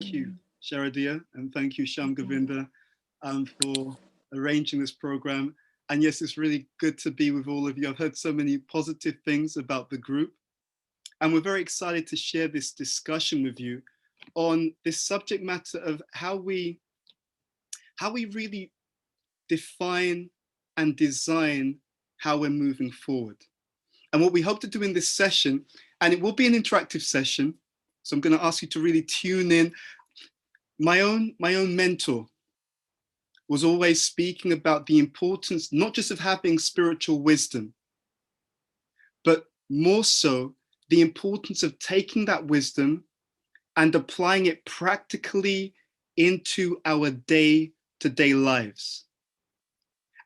Thank you, Sharadia, and thank you, Sham Govinda, for arranging this program. And yes, it's really good to be with all of you. I've heard so many positive things about the group, and we're very excited to share this discussion with you on this subject matter of how we really define and design how we're moving forward. And what we hope to do in this session, and it will be an interactive session, so I'm going to ask you to really tune in. My own mentor was always speaking about the importance, not just of having spiritual wisdom, but more so the importance of taking that wisdom and applying it practically into our day-to-day lives.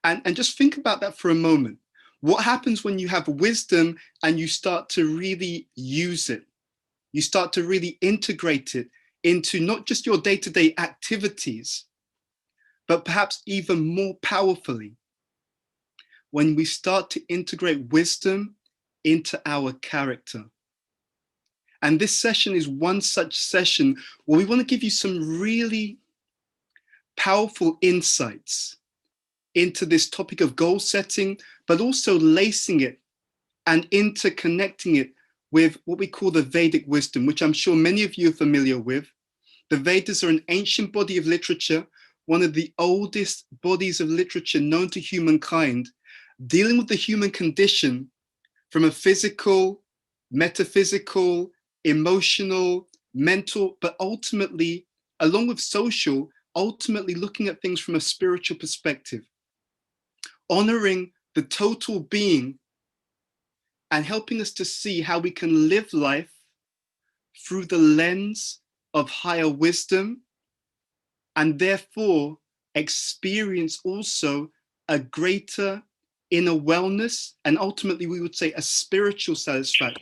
And just think about that for a moment. What happens when you have wisdom and you start to really use it? You start to really integrate it into not just your day-to-day activities, but perhaps even more powerfully, when we start to integrate wisdom into our character. And this session is one such session where we want to give you some really powerful insights into this topic of goal setting, but also lacing it and interconnecting it with what we call the Vedic wisdom, which I'm sure many of you are familiar with. The Vedas are an ancient body of literature, one of the oldest bodies of literature known to humankind, dealing with the human condition from a physical, metaphysical, emotional, mental, but ultimately, along with social, ultimately looking at things from a spiritual perspective, honoring the total being and helping us to see how we can live life through the lens of higher wisdom, and therefore experience also a greater inner wellness, and ultimately we would say a spiritual satisfaction.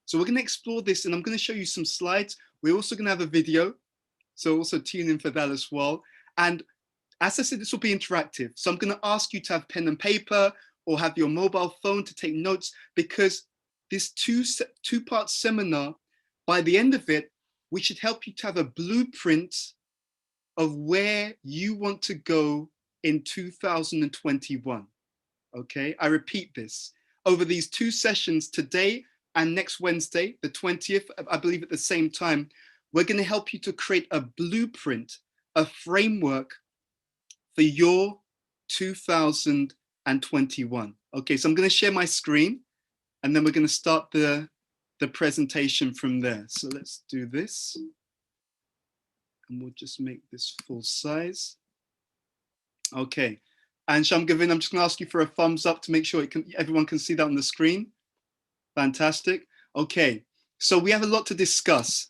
So we're going to explore this, and I'm going to show you some slides. We're also going to have a video, so also tune in for that as well. And as I said, this will be interactive. So I'm going to ask you to have pen and paper or have your mobile phone to take notes, because this two-part seminar, by the end of it, we should help you to have a blueprint of where you want to go in 2021. Okay, I repeat this. Over these two sessions, today and next Wednesday, the 20th, I believe at the same time, we're going to help you to create a blueprint, a framework for your 2021. Okay, so I'm going to share my screen, and then we're going to start the presentation from there. So let's do this. And we'll just make this full size. Okay. And Shamgavin, I'm just going to ask you for a thumbs up to make sure everyone can see that on the screen. Fantastic. Okay. So we have a lot to discuss.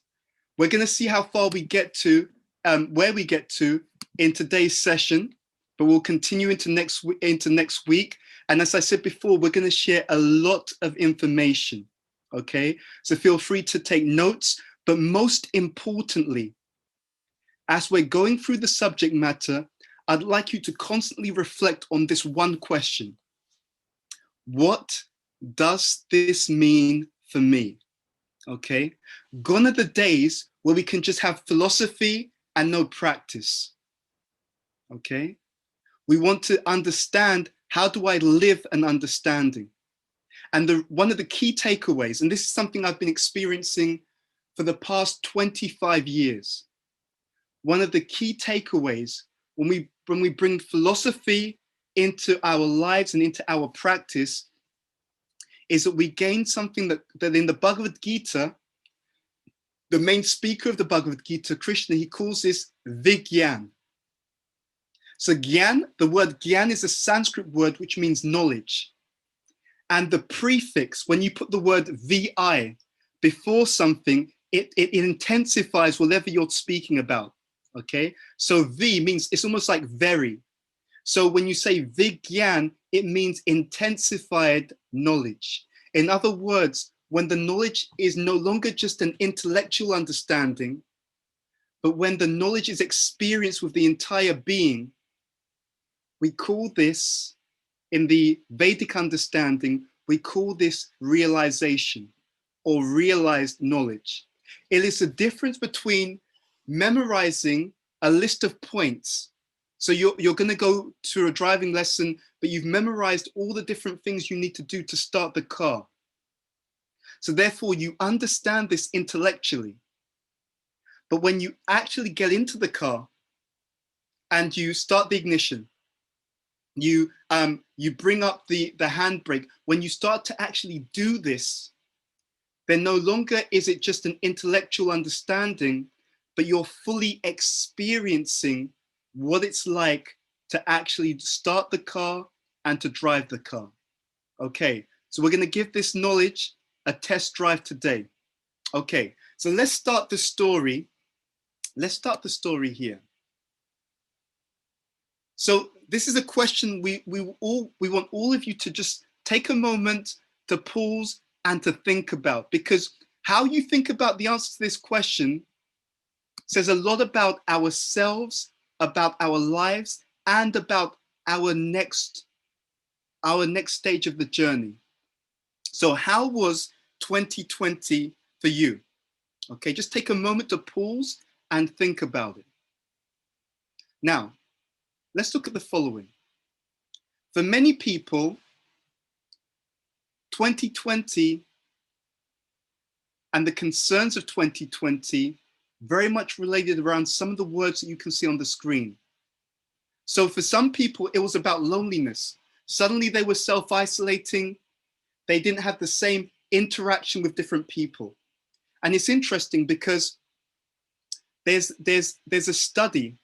We're going to see how far we get to, where we get to in today's session, but we'll continue into next week. And as I said before, we're going to share a lot of information. Okay. So feel free to take notes, but most importantly, as we're going through the subject matter, I'd like you to constantly reflect on this one question. What does this mean for me? Okay, gone are the days where we can just have philosophy and no practice. Okay, we want to understand, how do I live an understanding? And one of the key takeaways, and this is something I've been experiencing for the past 25 years, one of the key takeaways when we bring philosophy into our lives and into our practice is that we gain something that in the Bhagavad Gita, the main speaker of the Bhagavad Gita, Krishna, he calls this Vigyan. So Gyan, the word Gyan is a Sanskrit word which means knowledge. And the prefix, when you put the word VI before something, it intensifies whatever you're speaking about. Okay, so V means, it's almost like very. So when you say Vigyan, it means intensified knowledge. In other words, when the knowledge is no longer just an intellectual understanding, but when the knowledge is experienced with the entire being, we call this, in the Vedic understanding, we call this realization or realized knowledge. It is the difference between memorizing a list of points. So you're going to go to a driving lesson, but you've memorized all the different things you need to do to start the car. So therefore you understand this intellectually. But when you actually get into the car and you start the ignition, you bring up the handbrake, when you start to actually do this, then no longer is it just an intellectual understanding, but you're fully experiencing what it's like to actually start the car and to drive the car. Okay, so we're going to give this knowledge a test drive today. Okay, so let's start the story. Let's start the story here. So this is a question we want all of you to just take a moment to pause and to think about, because how you think about the answer to this question says a lot about ourselves, about our lives, and about our next stage of the journey. So how was 2020 for you? Okay, just take a moment to pause and think about it. Now, let's look at the following. For many people, 2020 and the concerns of 2020 very much related around some of the words that you can see on the screen. So for some people, it was about loneliness. Suddenly they were self-isolating. They didn't have the same interaction with different people. And it's interesting because there's a study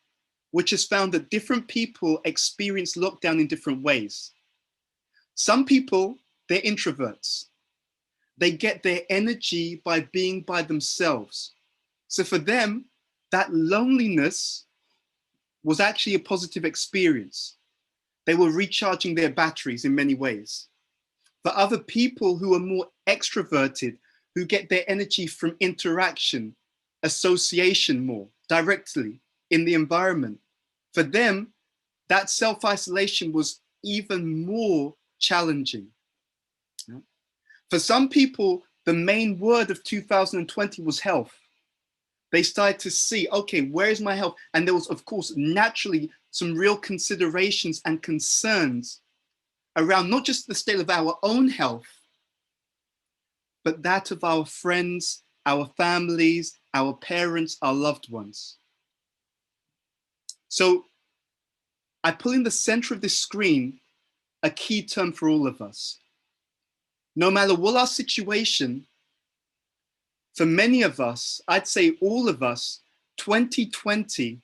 which has found that different people experience lockdown in different ways. Some people, they're introverts. They get their energy by being by themselves. So for them, that loneliness was actually a positive experience. They were recharging their batteries in many ways. For other people who are more extroverted, who get their energy from interaction, association more directly in the environment, for them, that self-isolation was even more challenging. For some people, the main word of 2020 was health. They started to see, okay, where is my health? And there was, of course, naturally some real considerations and concerns around not just the state of our own health, but that of our friends, our families, our parents, our loved ones. So I put in the center of this screen a key term for all of us. No matter what our situation, for many of us, I'd say all of us, 2020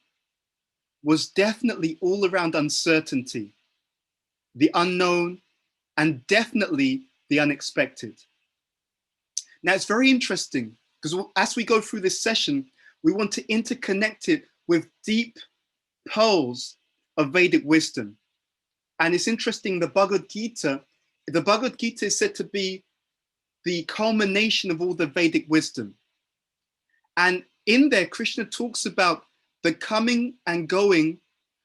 was definitely all around uncertainty, the unknown, and definitely the unexpected. Now, it's very interesting because as we go through this session, we want to interconnect it with deep pearls of Vedic wisdom. And it's interesting, the Bhagavad Gita is said to be the culmination of all the Vedic wisdom. And in there, Krishna talks about the coming and going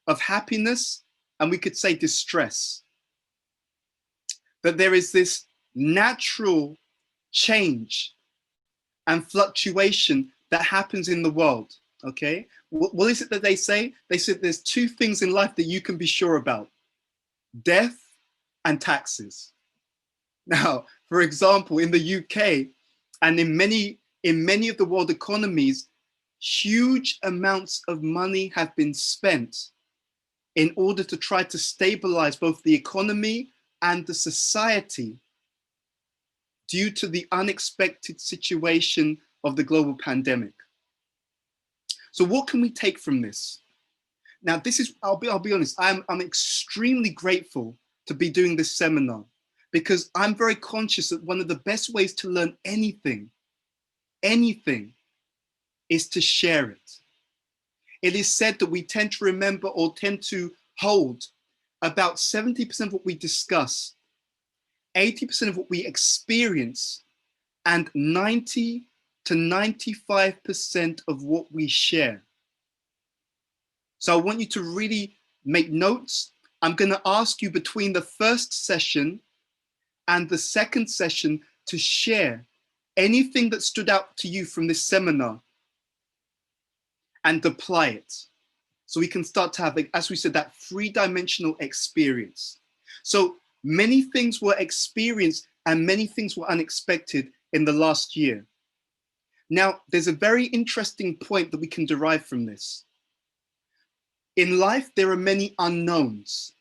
of happiness, and we could say distress. That there is this natural change and fluctuation that happens in the world, okay? What is it that they say? They said there's two things in life that you can be sure about: death and taxes. Now, for example, in the UK and in many of the world economies, huge amounts of money have been spent in order to try to stabilize both the economy and the society due to the unexpected situation of the global pandemic. So what can we take from this? Now, this is, I'll be honest, I'm extremely grateful to be doing this seminar, because I'm very conscious that one of the best ways to learn anything is to share it. It is said that we tend to remember or tend to hold about 70% of what we discuss, 80% of what we experience, and 90 to 95% of what we share. So I want you to really make notes. I'm going to ask you between the first session and the second session to share anything that stood out to you from this seminar and apply it. So we can start to have, as we said, that three-dimensional experience. So many things were experienced and many things were unexpected in the last year. Now, there's a very interesting point that we can derive from this. In life, there are many unknowns,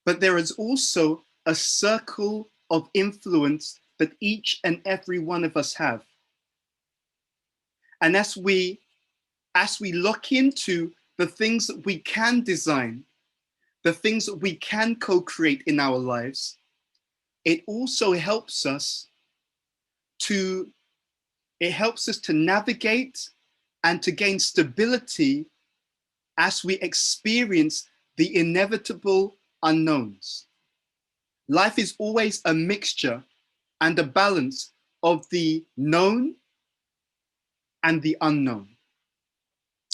but there is also a circle of influence that each and every one of us have. And as we lock into the things that we can design, the things that we can co-create in our lives, it also helps us to navigate and to gain stability as we experience the inevitable unknowns. Life is always a mixture and a balance of the known and the unknown.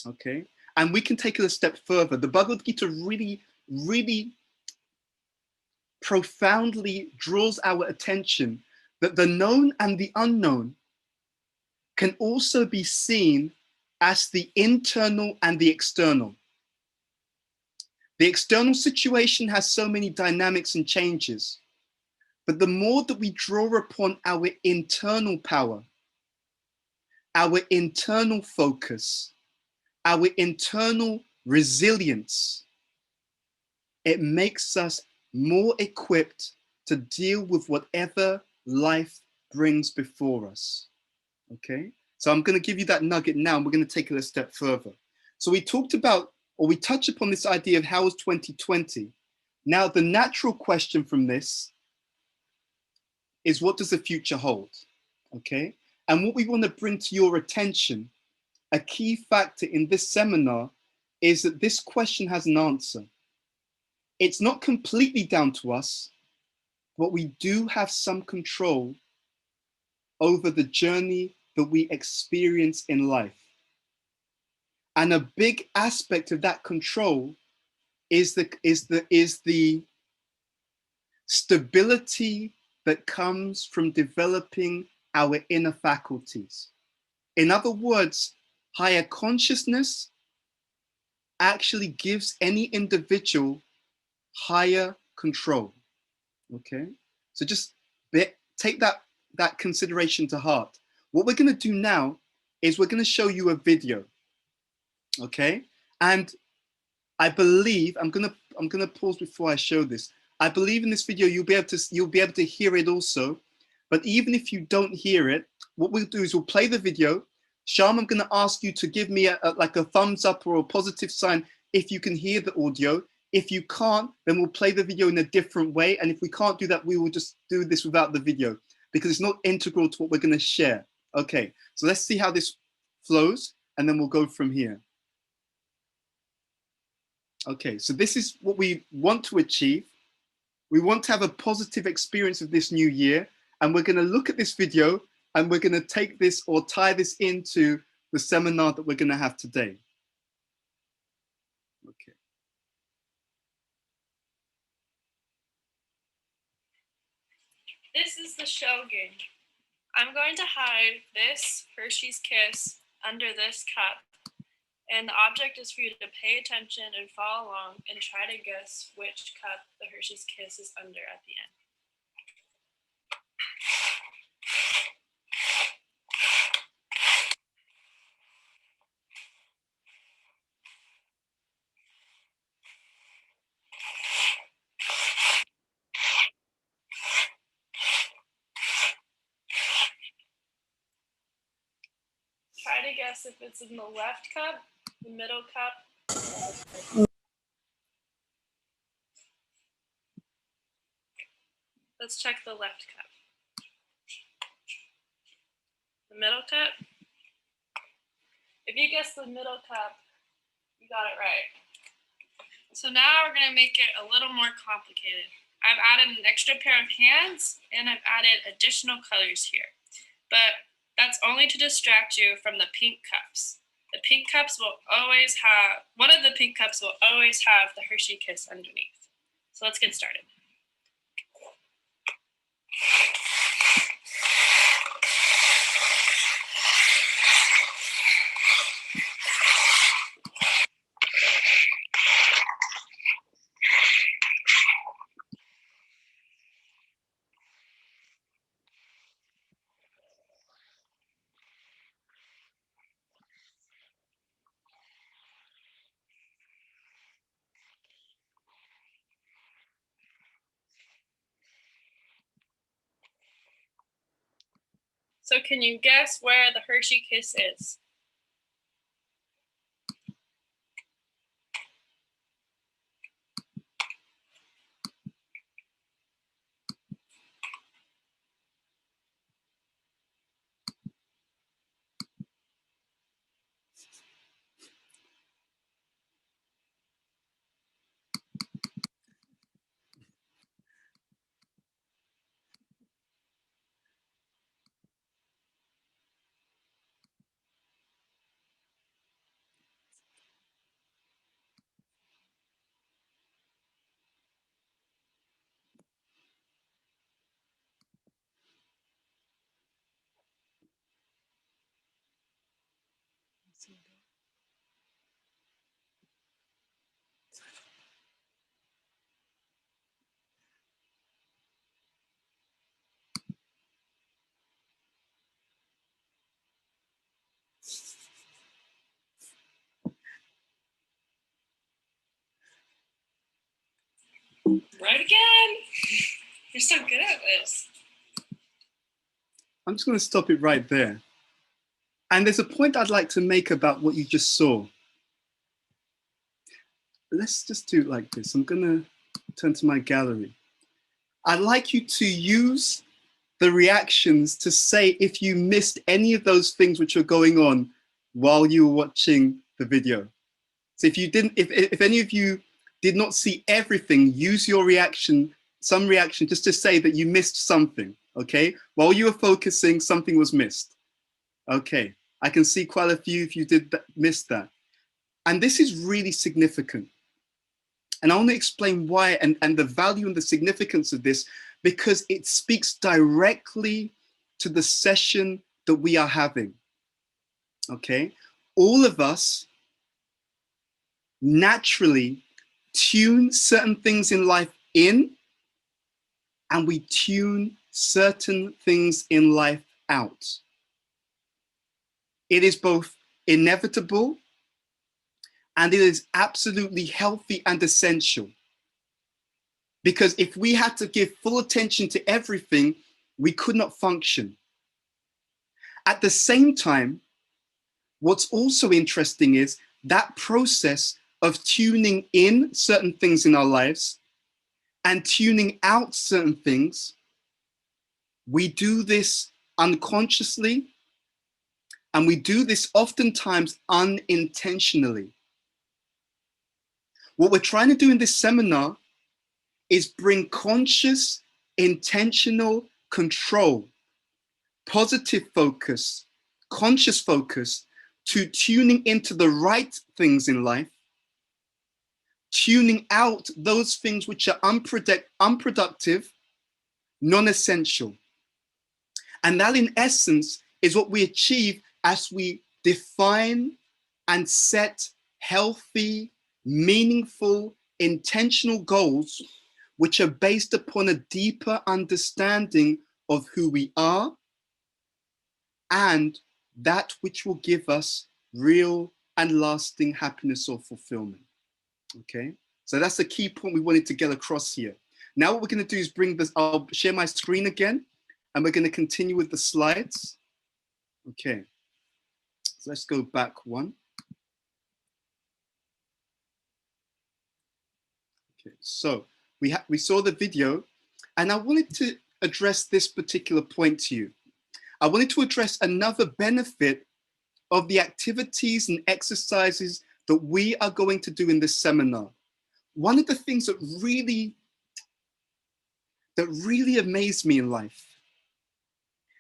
Okay, and we can take it a step further. The Bhagavad Gita really, really profoundly draws our attention that the known and the unknown can also be seen as the internal and the external. The external situation has so many dynamics and changes, but the more that we draw upon our internal power, our internal focus, our internal resilience, it makes us more equipped to deal with whatever life brings before us. Okay, so I'm going to give you that nugget now, and we're going to take it a step further. So we talked about, or we touched upon this idea of how was 2020. Now, the natural question from this is, what does the future hold? Okay, and what we want to bring to your attention, a key factor in this seminar, is that this question has an answer. It's not completely down to us, but we do have some control over the journey that we experience in life. And a big aspect of that control is the stability that comes from developing our inner faculties. In other words, higher consciousness actually gives any individual higher control. Okay, so just take that consideration to heart. What we're going to do now is we're going to show you a video. Okay, and I believe I'm gonna pause before I show this. I believe in this video you'll be able to hear it also, but even if you don't hear it, what we'll do is we'll play the video. Shyam, I'm going to ask you to give me like a thumbs up or a positive sign if you can hear the audio. If you can't, then we'll play the video in a different way. And if we can't do that, we will just do this without the video because it's not integral to what we're going to share. Okay, so let's see how this flows and then we'll go from here. Okay, so this is what we want to achieve. We want to have a positive experience of this new year. And we're going to look at this video and we're going to take this or tie this into the seminar that we're going to have today. Okay. This is the Shogun. I'm going to hide this Hershey's Kiss under this cup. And the object is for you to pay attention and follow along and try to guess which cup the Hershey's Kiss is under at the end. Try to guess if it's in the left cup, the middle cup. Let's check the left cup. The middle cup. If you guess the middle cup, you got it right. So now we're going to make it a little more complicated. I've added an extra pair of hands and I've added additional colors here. But that's only to distract you from the pink cups. The pink cups will always have, one of the pink cups will always have the Hershey Kiss underneath. So let's get started. So can you guess where the Hershey Kiss is? Right again. You're so good at this. I'm just going to stop it right there. And there's a point I'd like to make about what you just saw. Let's just do it like this. I'm going to turn to my gallery. I'd like you to use the reactions to say if you missed any of those things which are going on while you were watching the video. So if you didn't, if any of you did not see everything, use your reaction, some reaction, just to say that you missed something, okay? While you were focusing, something was missed. Okay, I can see quite a few if you did miss that. And this is really significant. And I want to explain why and the value and the significance of this, because it speaks directly to the session that we are having, okay? All of us naturally tune certain things in life in, and we tune certain things in life out. It is both inevitable and it is absolutely healthy and essential. Because if we had to give full attention to everything, we could not function. At the same time, what's also interesting is that process of tuning in certain things in our lives and tuning out certain things, we do this unconsciously, and we do this oftentimes unintentionally. What we're trying to do in this seminar is bring conscious, intentional control, positive focus, conscious focus to tuning into the right things in life, tuning out those things which are unproductive, non-essential. And that in essence is what we achieve as we define and set healthy, meaningful, intentional goals which are based upon a deeper understanding of who we are and that which will give us real and lasting happiness or fulfillment. Okay, so that's the key point we wanted to get across here. Now what we're going to do is bring this, I'll share my screen again, and we're going to continue with the slides. Okay, so let's go back one. Okay, so we saw the video, and I wanted to address this particular point to you. I wanted to address another benefit of the activities and exercises that we are going to do in this seminar. One of the things that really amazed me in life,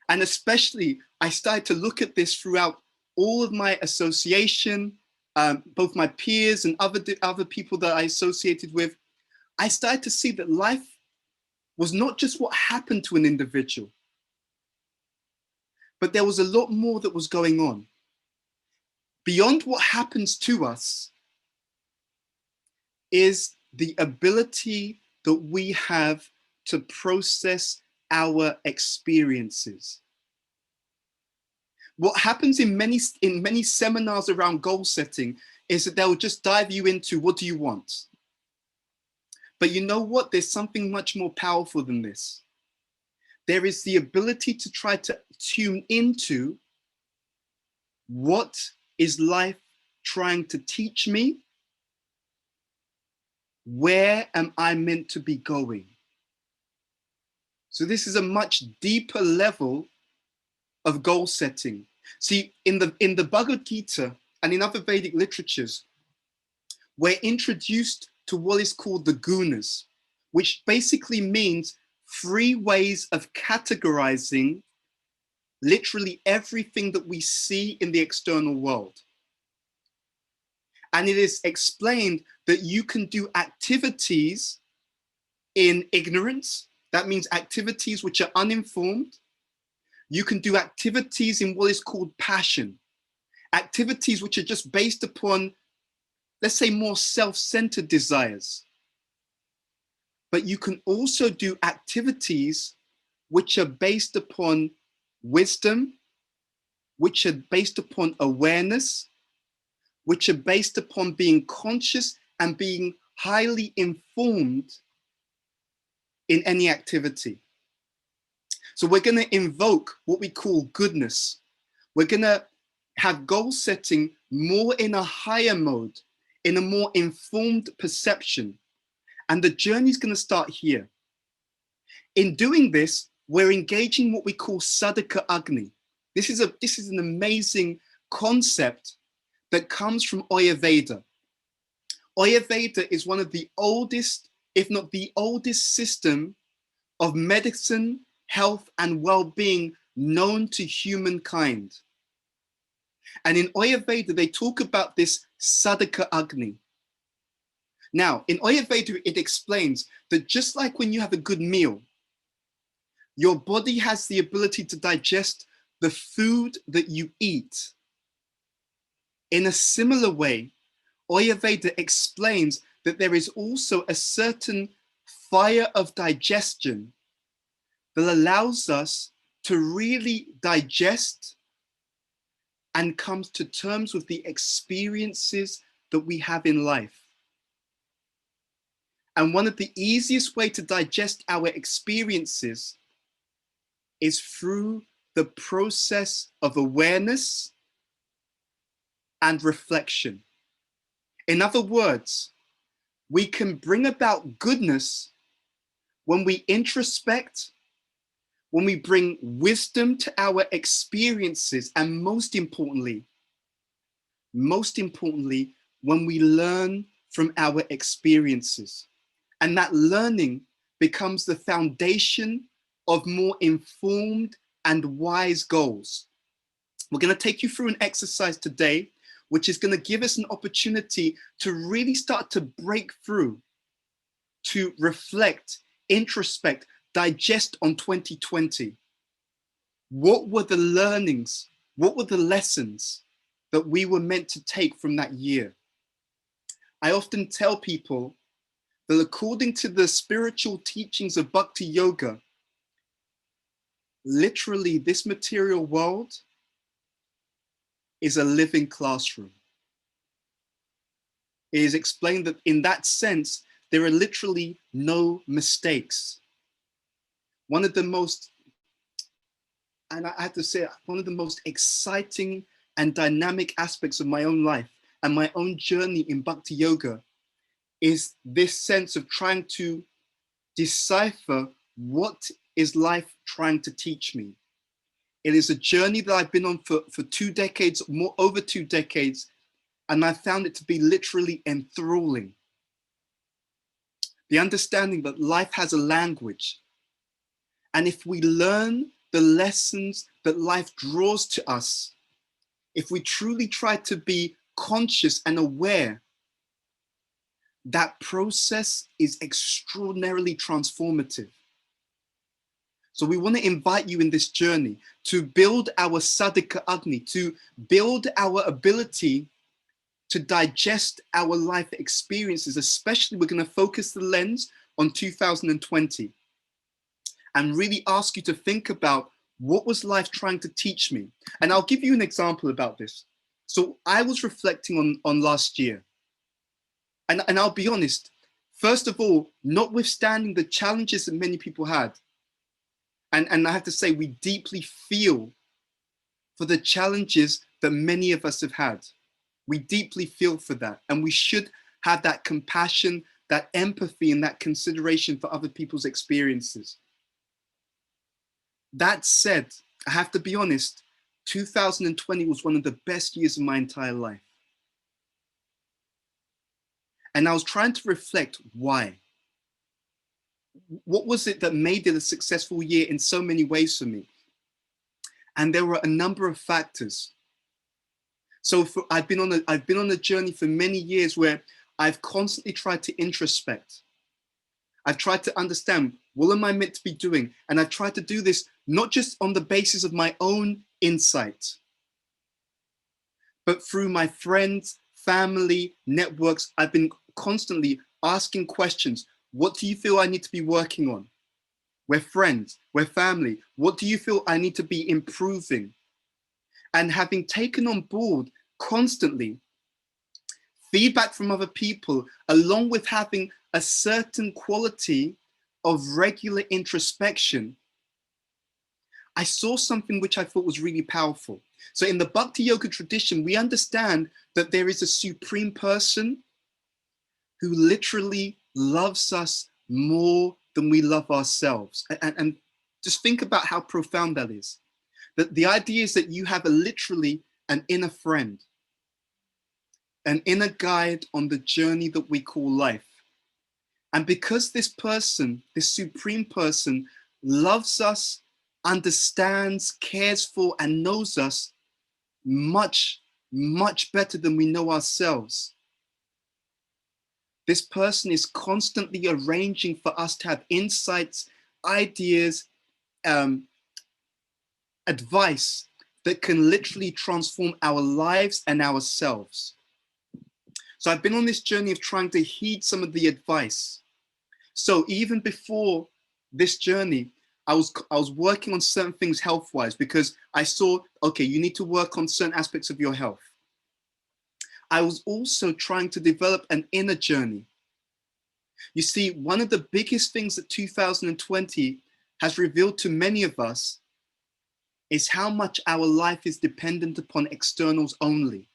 and especially I started to look at this throughout all of my association, both my peers and other people that I associated with, I started to see that life was not just what happened to an individual, but there was a lot more that was going on. Beyond what happens to us is the ability that we have to process our experiences. What happens in many seminars around goal setting is that they'll just dive you into what do you want? But you know what? There's something much more powerful than this. there is the ability to try to tune into what is life trying to teach me? Where am I meant to be going? So this is a much deeper level of goal setting. See, in the Bhagavad Gita and in other Vedic literatures, we're introduced to what is called the gunas, which basically means 3 ways of categorizing literally everything that we see in the external world. And it is explained that you can do activities in ignorance. That means activities which are uninformed. You can do activities in what is called passion, activities which are just based upon, let's say, more self-centered desires. But you can also do activities which are based upon wisdom, which are based upon awareness, which are based upon being conscious and being highly informed in any activity. So we're going to invoke what we call goodness. We're going to have goal setting more in a higher mode, in a more informed perception. And the journey is going to start here. In doing this, we're engaging what we call Sadhaka Agni. This is an amazing concept that comes from Ayurveda. Ayurveda is one of the oldest, if not the oldest system of medicine, health, and well-being known to humankind. And in Ayurveda, they talk about this Sadhaka Agni. Now, in Ayurveda, it explains that just like when you have a good meal, your body has the ability to digest the food that you eat. In a similar way, Ayurveda explains that there is also a certain fire of digestion that allows us to really digest and comes to terms with the experiences that we have in life. And one of the easiest ways to digest our experiences is through the process of awareness and reflection. In other words, we can bring about goodness when we introspect, when we bring wisdom to our experiences, and most importantly, when we learn from our experiences. And that learning becomes the foundation of more informed and wise goals. We're going to take you through an exercise today, which is going to give us an opportunity to really start to break through, to reflect, introspect, digest on 2020. What were the learnings? What were the lessons that we were meant to take from that year? I often tell people that according to the spiritual teachings of Bhakti Yoga, literally this material world is a living classroom. It is explained that in that sense, there are literally no mistakes. One of the most, and I have to say, one of the most exciting and dynamic aspects of my own life and my own journey in Bhakti Yoga is this sense of trying to decipher what is life trying to teach me. It is a journey that I've been on for 2 decades, over 2 decades, and I found it to be literally enthralling. The understanding that life has a language, and if we learn the lessons that life draws to us, if we truly try to be conscious and aware, that process is extraordinarily transformative. So we want to invite you in this journey to build our Sadhaka Agni, to build our ability to digest our life experiences. Especially, we're going to focus the lens on 2020 and really ask you to think about what was life trying to teach me. And I'll give you an example about this. So I was reflecting on last year. And I'll be honest, first of all, notwithstanding the challenges that many people had, And I have to say, we deeply feel for the challenges that many of us have had. We deeply feel for that. And we should have that compassion, that empathy, and that consideration for other people's experiences. That said, I have to be honest, 2020 was one of the best years of my entire life. And I was trying to reflect why. What was it that made it a successful year in so many ways for me? And there were a number of factors. So I've been on a journey for many years where I've constantly tried to introspect. I've tried to understand, what am I meant to be doing? And I've tried to do this not just on the basis of my own insight, but through my friends, family, networks. I've been constantly asking questions. What do you feel I need to be working on? We're friends, we're family. What do you feel I need to be improving? And having taken on board constantly feedback from other people, along with having a certain quality of regular introspection, I saw something which I thought was really powerful. So in the Bhakti Yoga tradition, we understand that there is a supreme person who literally loves us more than we love ourselves. And just think about how profound that is. That the idea is that you have literally an inner friend, an inner guide on the journey that we call life. And because this person, this supreme person, loves us, understands, cares for, and knows us much, much better than we know ourselves, this person is constantly arranging for us to have insights, ideas, advice that can literally transform our lives and ourselves. So I've been on this journey of trying to heed some of the advice. So even before this journey, I was working on certain things health-wise, because I saw, okay, you need to work on certain aspects of your health. I was also trying to develop an inner journey. You see, one of the biggest things that 2020 has revealed to many of us is how much our life is dependent upon externals only.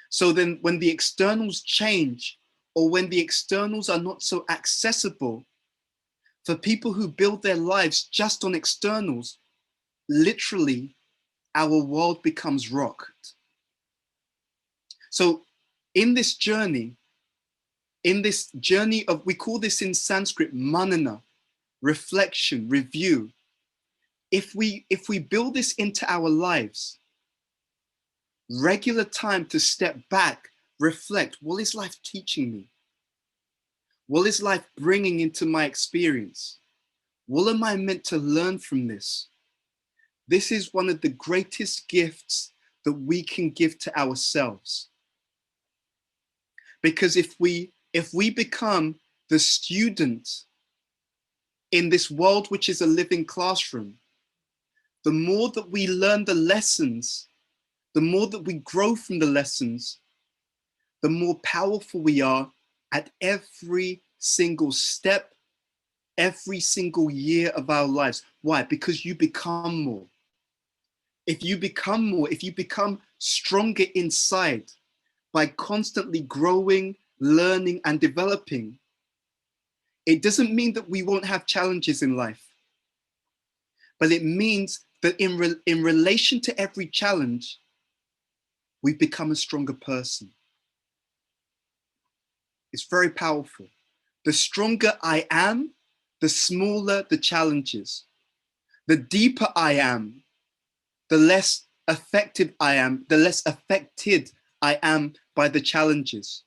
So then when the externals change, or when the externals are not so accessible, for people who build their lives just on externals, literally our world becomes rocked. So in this journey of, we call this in Sanskrit, manana, reflection, review. If we build this into our lives, regular time to step back, reflect, what is life teaching me? What is life bringing into my experience? What am I meant to learn from this? This is one of the greatest gifts that we can give to ourselves. Because if we become the student in this world, which is a living classroom, the more that we learn the lessons, the more that we grow from the lessons, the more powerful we are at every single step, every single year of our lives. Why? Because you become more. If you become more, if you become stronger inside by constantly growing, learning, and developing, it doesn't mean that we won't have challenges in life, but it means that in relation to every challenge, we become a stronger person. It's very powerful. The stronger I am, the smaller the challenges. The deeper I am, the less effective I am, the less affected I am by the challenges.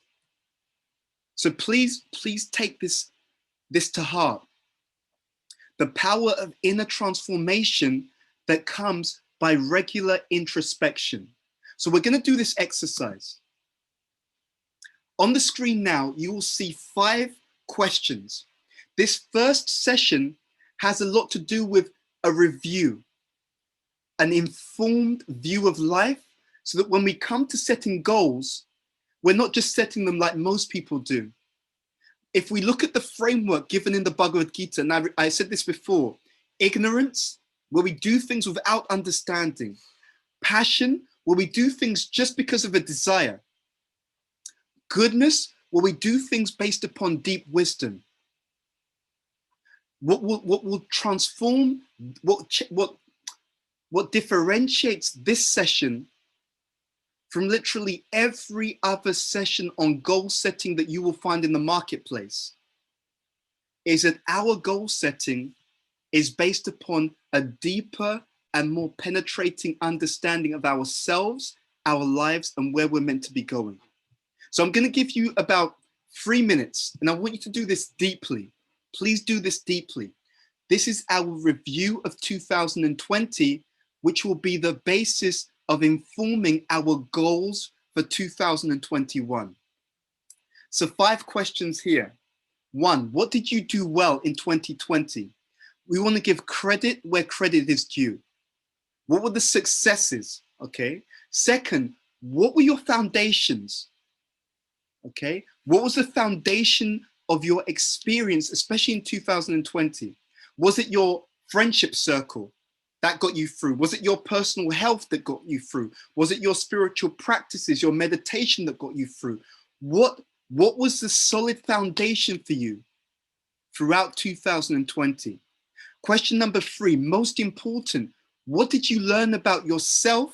So please take this to heart. The power of inner transformation that comes by regular introspection. So we're going to do this exercise. On the screen now, you will see 5 questions. This first session has a lot to do with a review, an informed view of life, so that when we come to setting goals, we're not just setting them like most people do. If we look at the framework given in the Bhagavad Gita, and I said this before, Ignorance, where we do things without understanding. Passion, where we do things just because of a desire. Goodness, where we do things based upon deep wisdom. What will transform, what differentiates this session from literally every other session on goal setting that you will find in the marketplace is that our goal setting is based upon a deeper and more penetrating understanding of ourselves, our lives, and where we're meant to be going. So I'm going to give you about 3 minutes, and I want you to do this deeply. Please do this deeply. This is our review of 2020, which will be the basis of informing our goals for 2021. So 5 questions here. 1, what did you do well in 2020? We want to give credit where credit is due. What were the successes? Okay. 2nd, what were your foundations? Okay. What was the foundation of your experience, especially in 2020? Was it your friendship circle that got you through? Was it your personal health that got you through? Was it your spiritual practices, your meditation that got you through? What was the solid foundation for you throughout 2020? Question number 3, most important, what did you learn about yourself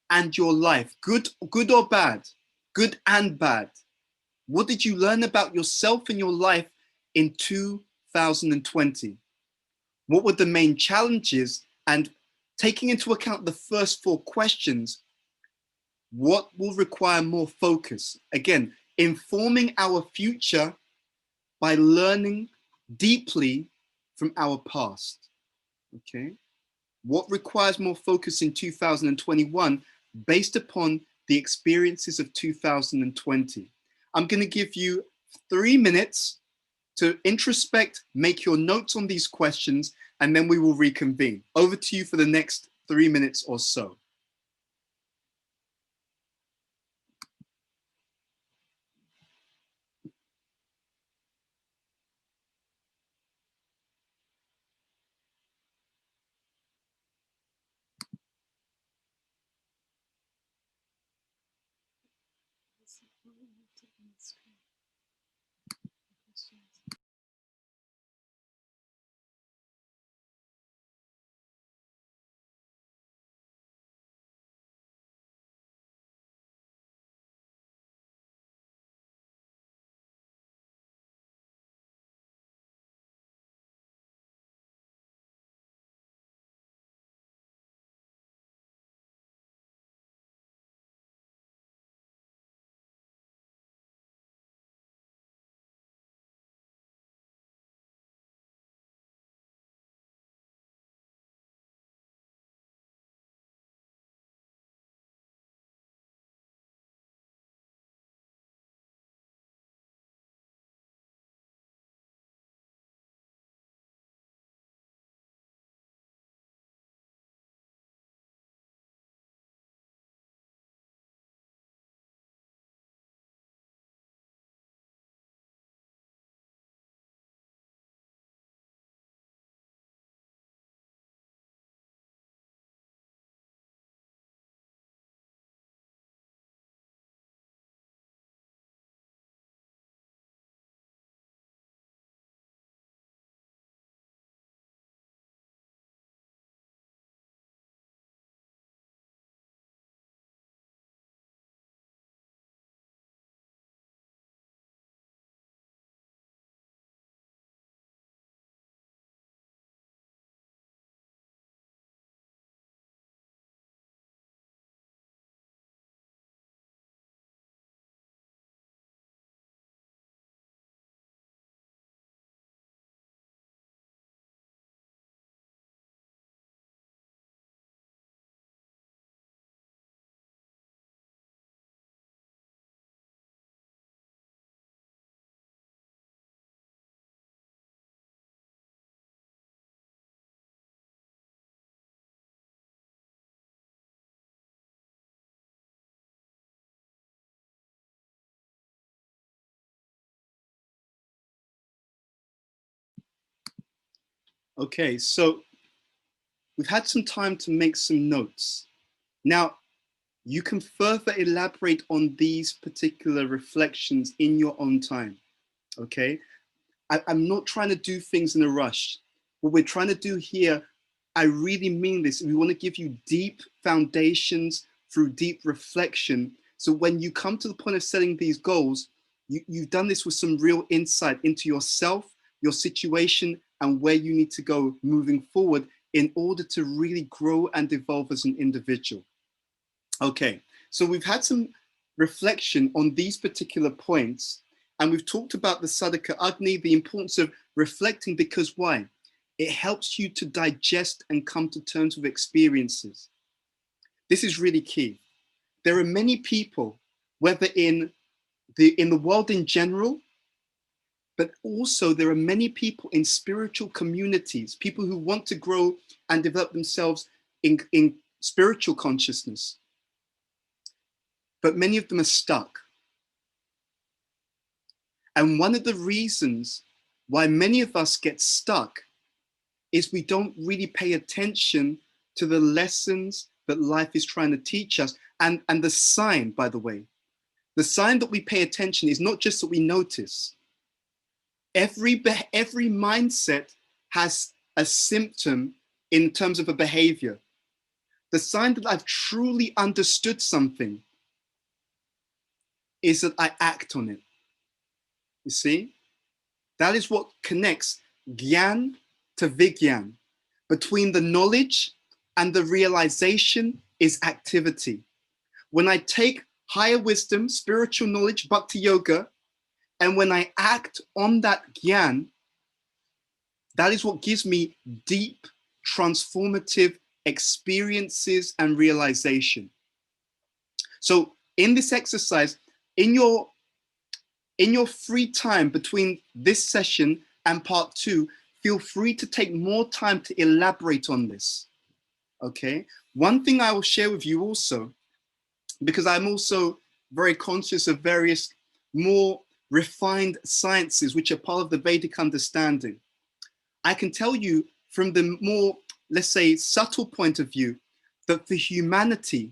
and your life? Good or bad? Good and bad. What did you learn about yourself and your life in 2020? What were the main challenges? And taking into account the first 4 questions, what will require more focus? Again, informing our future by learning deeply from our past. Okay. What requires more focus in 2021 based upon the experiences of 2020? I'm going to give you 3 minutes to introspect, make your notes on these questions, and then we will reconvene. Over to you for the next 3 minutes or so. Okay, so we've had some time to make some notes. Now, you can further elaborate on these particular reflections in your own time, okay? I'm not trying to do things in a rush. What we're trying to do here, I really mean this. We want to give you deep foundations through deep reflection. So when you come to the point of setting these goals, you've done this with some real insight into yourself, your situation, and where you need to go moving forward in order to really grow and evolve as an individual. Okay, so we've had some reflection on these particular points, and we've talked about the Sadhaka Agni, the importance of reflecting, because why? It helps you to digest and come to terms with experiences. This is really key. There are many people, whether in the world in general, but also there are many people in spiritual communities, people who want to grow and develop themselves in spiritual consciousness. But many of them are stuck. And one of the reasons why many of us get stuck is we don't really pay attention to the lessons that life is trying to teach us. And the sign, by the way, the sign that we pay attention is not just that we notice. Every mindset has a symptom in terms of a behavior. The sign that I've truly understood something is that I act on it. You see? That is what connects Gyan to Vigyan. Between the knowledge and the realization is activity. When I take higher wisdom, spiritual knowledge, Bhakti Yoga, and when I act on that Gyan, that is what gives me deep, transformative experiences and realization. So in this exercise, in your free time between this session and part 2, feel free to take more time to elaborate on this, okay? One thing I will share with you also, because I'm also very conscious of various more refined sciences which are part of the Vedic understanding. I can tell you from the more, let's say, subtle point of view, that for humanity,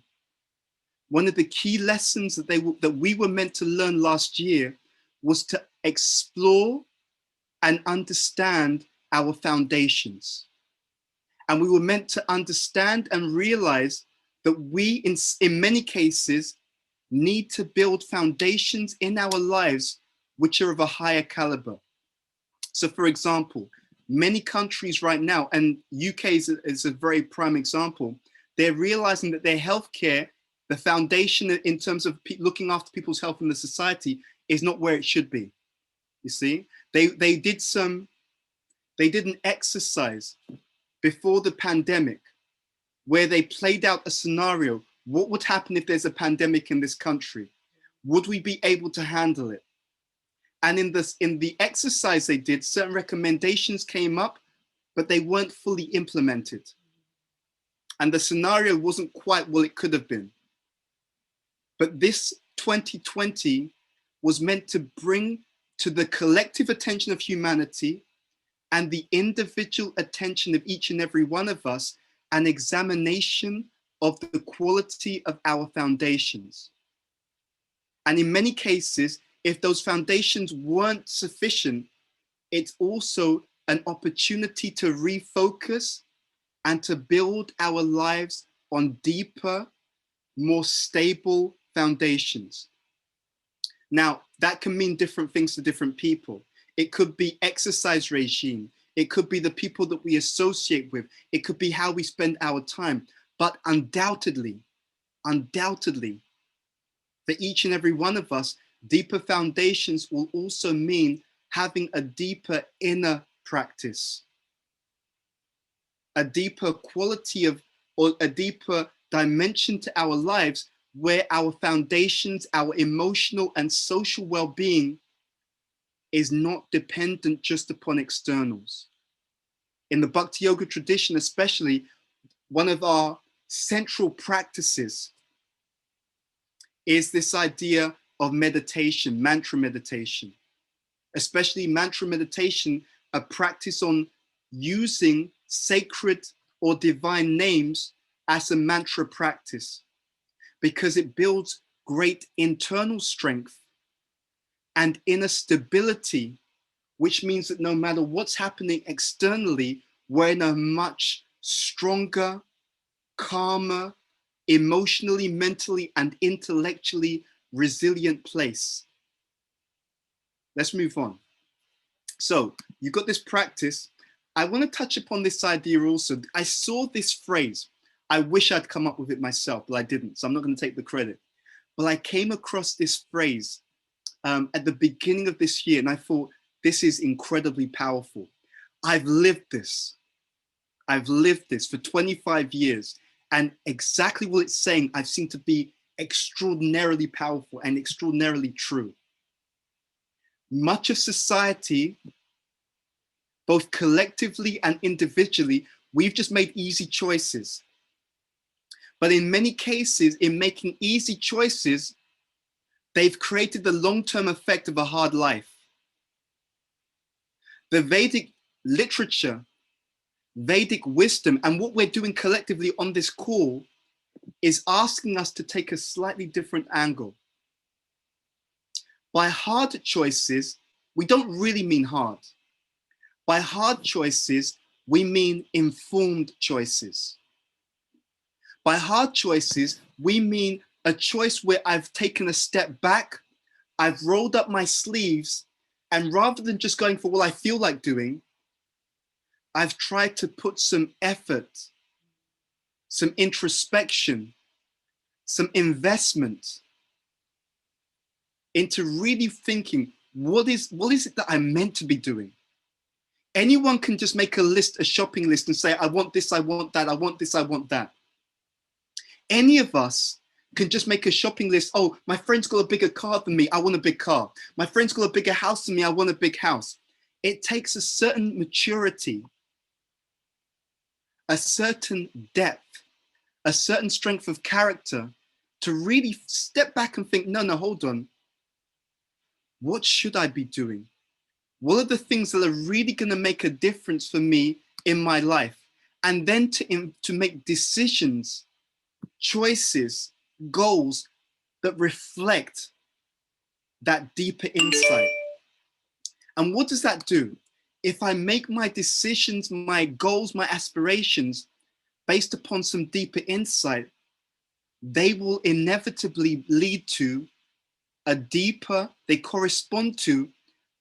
one of the key lessons that we were meant to learn last year was to explore and understand our foundations. And we were meant to understand and realize that we, in many cases, need to build foundations in our lives which are of a higher caliber. So for example, many countries right now, and UK is a very prime example, they're realizing that their healthcare, the foundation in terms of looking after people's health in the society, is not where it should be. You see, they did an exercise before the pandemic where they played out a scenario. What would happen if there's a pandemic in this country? Would we be able to handle it? And in the exercise they did, certain recommendations came up, but they weren't fully implemented. And the scenario wasn't quite what it could have been. But this 2020 was meant to bring to the collective attention of humanity and the individual attention of each and every one of us an examination of the quality of our foundations. And in many cases, if those foundations weren't sufficient, it's also an opportunity to refocus and to build our lives on deeper, more stable foundations. Now, that can mean different things to different people. It could be exercise regime. It could be the people that we associate with. It could be how we spend our time. But undoubtedly, for each and every one of us, deeper foundations will also mean having a deeper inner practice, a deeper quality of, or a deeper dimension to our lives where our foundations, our emotional and social well-being is not dependent just upon externals. In the Bhakti Yoga tradition, especially, one of our central practices is this idea of meditation, mantra meditation, especially mantra meditation, a practice on using sacred or divine names as a mantra practice, because it builds great internal strength and inner stability, which means that no matter what's happening externally, we're in a much stronger, calmer, emotionally, mentally, and intellectually resilient place. Let's move on. So you've got this practice. I want to touch upon this idea also. I saw this phrase. I wish I'd come up with it myself, but I didn't. So I'm not going to take the credit. But I came across this phrase at the beginning of this year, and I thought, this is incredibly powerful. I've lived this. I've lived this for 25 years. And exactly what it's saying, I've seen to be extraordinarily powerful and extraordinarily true. Much of society, both collectively and individually, we've just made easy choices. But in many cases, in making easy choices, they've created the long-term effect of a hard life. The Vedic literature, Vedic wisdom, and what we're doing collectively on this call is asking us to take a slightly different angle. By hard choices, we don't really mean hard. By hard choices, we mean informed choices. By hard choices, we mean a choice where I've taken a step back, I've rolled up my sleeves, and rather than just going for what I feel like doing, I've tried to put some effort, some introspection, some investment into really thinking, what is it that I'm meant to be doing? Anyone can just make a list, a shopping list, and say, I want this, I want that, I want this, I want that. Any of us can just make a shopping list. Oh, my friend's got a bigger car than me, I want a big car. My friend's got a bigger house than me, I want a big house. It takes a certain maturity, a certain depth, a certain strength of character to really step back and think, no, hold on. What should I be doing? What are the things that are really going to make a difference for me in my life? And then to make decisions, choices, goals that reflect that deeper insight. And what does that do? If I make my decisions, my goals, my aspirations based upon some deeper insight, they will inevitably lead to they correspond to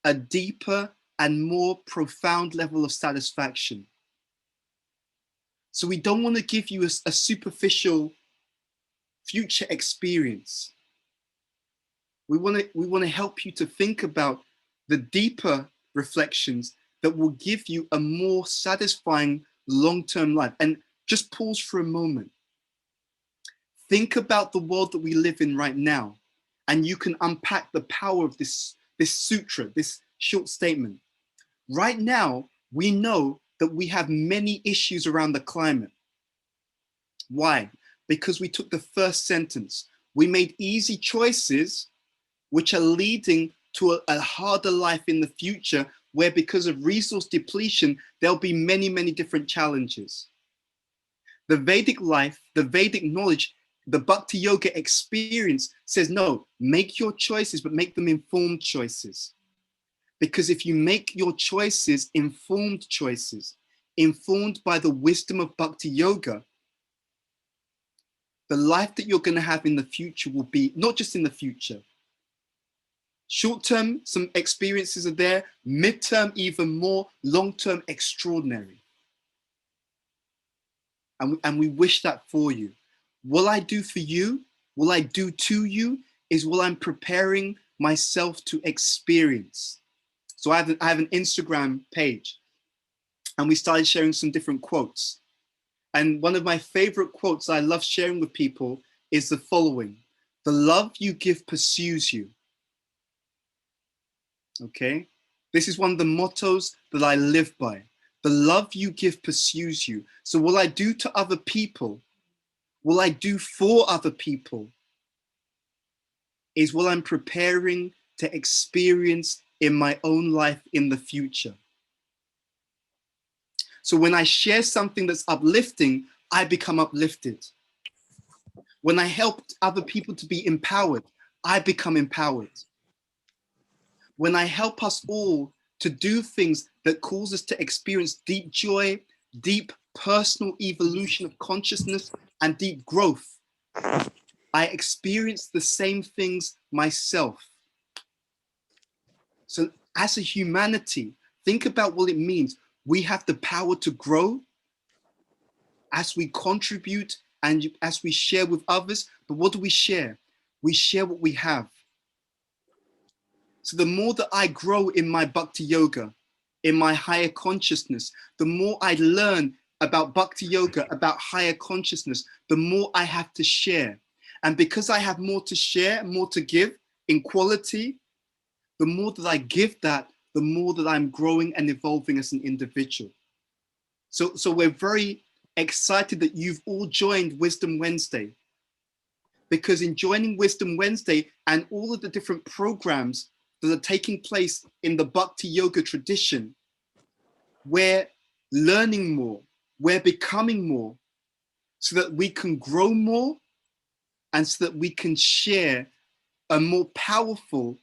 a deeper and more profound level of satisfaction. So we don't want to give you a superficial future experience. We want to help you to think about the deeper reflections that will give you a more satisfying long-term life. And just pause for a moment. Think about the world that we live in right now, and you can unpack the power of this sutra, this short statement. Right now, we know that we have many issues around the climate. Why? Because we took the first sentence. We made easy choices which are leading to a harder life in the future, where because of resource depletion, there'll be many, many different challenges. The Vedic life, the Vedic knowledge, the Bhakti Yoga experience says, no, make your choices, but make them informed choices. Because if you make your choices informed choices, informed by the wisdom of Bhakti Yoga, the life that you're going to have in the future will be, not just in the future, short-term, some experiences are there, mid-term, even more, long-term, extraordinary. And we wish that for you. What I do for you, what I do to you, is what I'm preparing myself to experience. So I have an Instagram page, and we started sharing some different quotes. And one of my favorite quotes I love sharing with people is the following: the love you give pursues you. Okay? This is one of the mottos that I live by. The love you give pursues you. So what I do to other people, what I do for other people, is what I'm preparing to experience in my own life in the future. So when I share something that's uplifting, I become uplifted. When I help other people to be empowered, I become empowered. When I help us all to do things that cause us to experience deep joy, deep personal evolution of consciousness, and deep growth, I experience the same things myself. So as a humanity, think about what it means. We have the power to grow as we contribute and as we share with others. But what do we share? We share what we have. So the more that I grow in my Bhakti Yoga, in my higher consciousness, the more I learn about Bhakti Yoga, about higher consciousness, the more I have to share. And because I have more to share, more to give in quality, the more that I give that, the more that I'm growing and evolving as an individual. So we're very excited that you've all joined Wisdom Wednesday, because in joining Wisdom Wednesday and all of the different programs that are taking place in the Bhakti Yoga tradition, we're learning more, we're becoming more, so that we can grow more and so that we can share a more powerful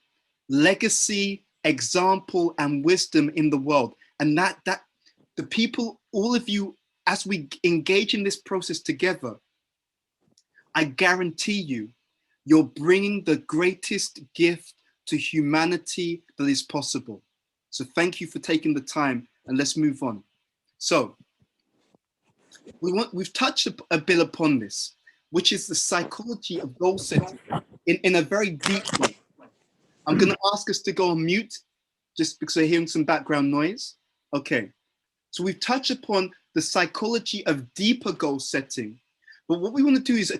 legacy, example, and wisdom in the world. And that the people, all of you, as we engage in this process together, I guarantee you, you're bringing the greatest gift to humanity that is possible. So thank you for taking the time, and let's move on. So we've touched a bit upon this, which is the psychology of goal setting in a very deep way. I'm going to ask us to go on mute just because I'm hearing some background noise. Okay, so we've touched upon the psychology of deeper goal setting, but what we want to do is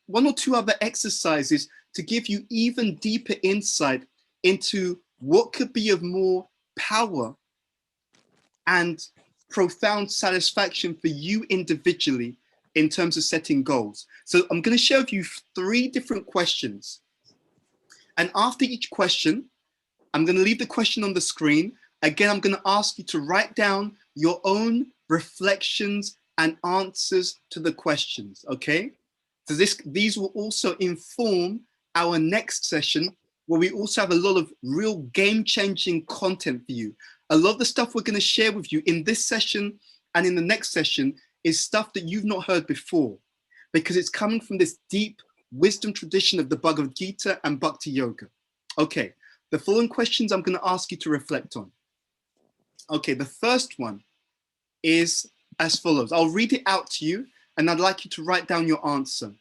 one or two other exercises to give you even deeper insight into what could be of more power and profound satisfaction for you individually in terms of setting goals. So I'm going to share with you 3 different questions. And after each question, I'm going to leave the question on the screen. Again, I'm going to ask you to write down your own reflections and answers to the questions, okay? So these will also inform our next session, where we also have a lot of real game-changing content for you. A lot of the stuff we're going to share with you in this session and in the next session is stuff that you've not heard before, because it's coming from this deep wisdom tradition of the Bhagavad Gita and Bhakti Yoga. Okay, the following questions I'm going to ask you to reflect on. Okay, the first one is as follows. I'll read it out to you, and I'd like you to write down your answer.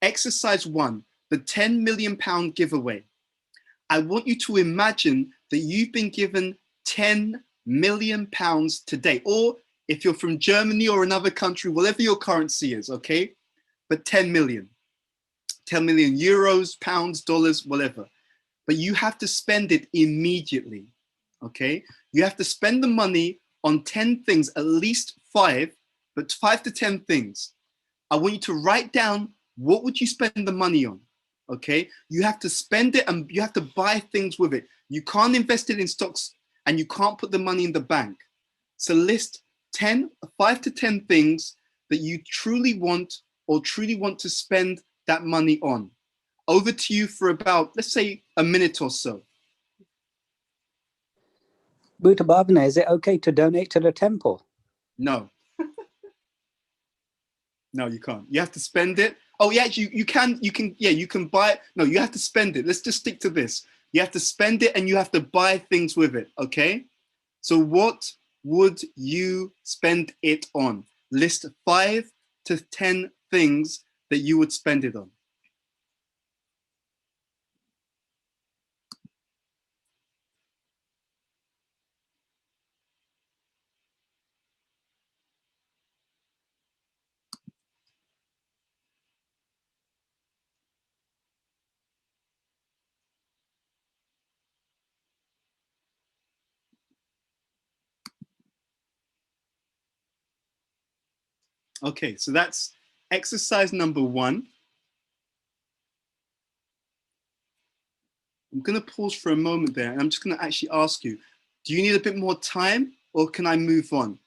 Exercise 1, the £10 million giveaway. I want you to imagine that you've been given £10 million today, or if you're from Germany or another country, whatever your currency is, okay? But 10 million euros, pounds, dollars, whatever. But you have to spend it immediately, okay? You have to spend the money on 10 things, at least 5, but 5 to 10 things. I want you to write down, what would you spend the money on, okay? You have to spend it and you have to buy things with it. You can't invest it in stocks and you can't put the money in the bank. So list 5 to 10 things that you truly want or truly want to spend that money on. Over to you for about, let's say, a minute or so. Bhuta Bhavana, is it okay to donate to the temple? No. No, you can't. You have to spend it. Oh, yeah, you can buy it. No, you have to spend it. Let's just stick to this. You have to spend it and you have to buy things with it, okay? So what would you spend it on? List 5 to 10 things that you would spend it on. Okay, so that's exercise number 1. I'm going to pause for a moment there, and I'm just going to actually ask you, do you need a bit more time or can I move on?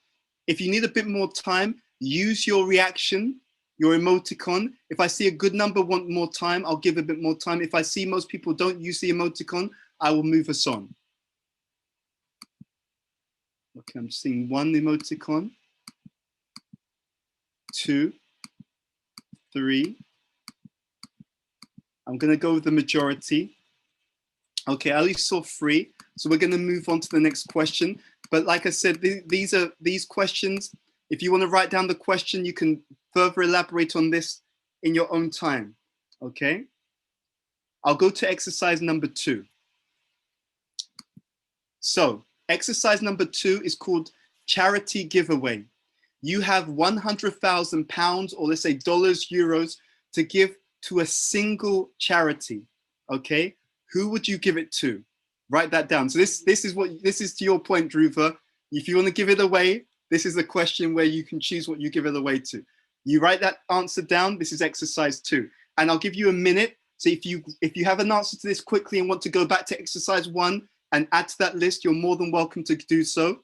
If you need a bit more time, use your reaction, your emoticon. If I see a good number want more time, I'll give a bit more time. If I see most people don't use the emoticon, I will move us on. Okay, I'm seeing 1 emoticon, 2, 3. I'm going to go with the majority. Okay, I only saw 3. So we're going to move on to the next question. But like I said, these questions, if you want to write down the question, you can further elaborate on this in your own time. Okay, I'll go to exercise number 2. So exercise number 2 is called charity giveaway. You have £100,000, or let's say dollars, euros, to give to a single charity. Okay, who would you give it to? Write that down. So this is to your point, Dhruva. If you want to give it away, this is the question where you can choose what you give it away to. You write that answer down. This is exercise 2, and I'll give you a minute. So if you have an answer to this quickly and want to go back to exercise 1 and add to that list, you're more than welcome to do so.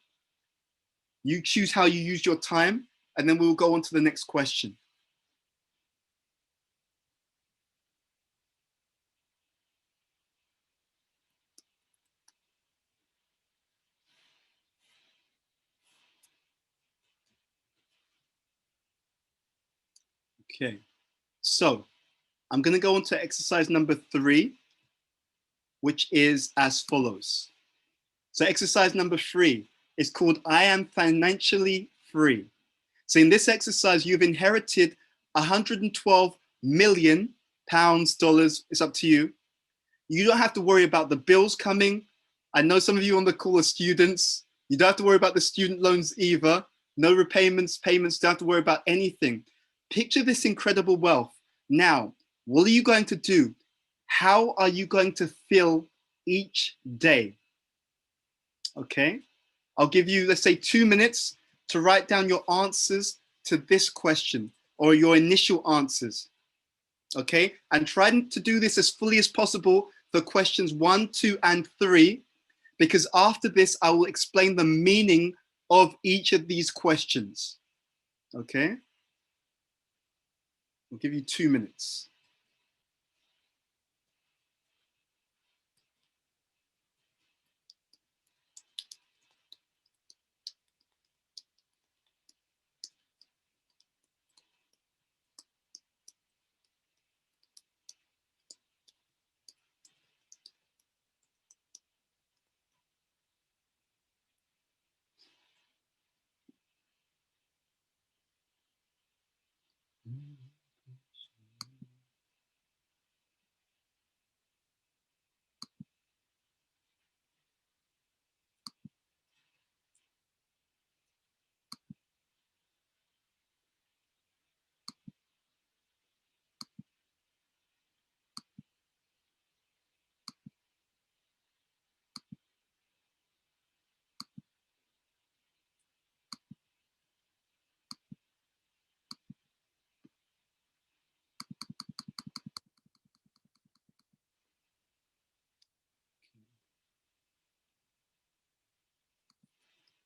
You choose how you use your time, and then we'll go on to the next question. Okay, so I'm going to go on to exercise number 3, which is as follows. So exercise number 3 is called I am financially free. So in this exercise, you've inherited 112 million pounds, dollars, it's up to you. You don't have to worry about the bills coming. I know some of you on the call are students. You don't have to worry about the student loans either. No repayments, payments, don't have to worry about anything. Picture this incredible wealth. Now, what are you going to do? How are you going to feel each day? Okay, I'll give you, let's say, 2 minutes to write down your answers to this question, or your initial answers. Okay, and try to do this as fully as possible for questions 1, 2, and 3, because after this, I will explain the meaning of each of these questions. Okay, I'll give you 2 minutes.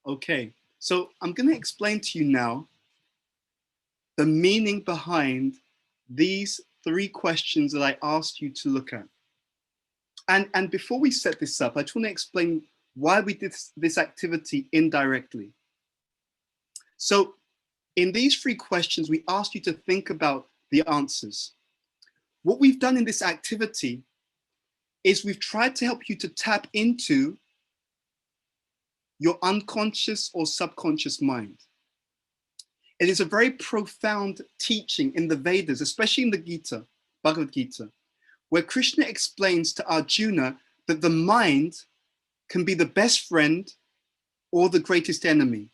Okay, so I'm going to explain to you now the meaning behind these 3 questions that I asked you to look at. And before we set this up, I just want to explain why we did this activity indirectly. So in these 3 questions, we asked you to think about the answers. What we've done in this activity is we've tried to help you to tap into your unconscious or subconscious mind. It is a very profound teaching in the Vedas, especially in the Gita, Bhagavad Gita, where Krishna explains to Arjuna that the mind can be the best friend or the greatest enemy.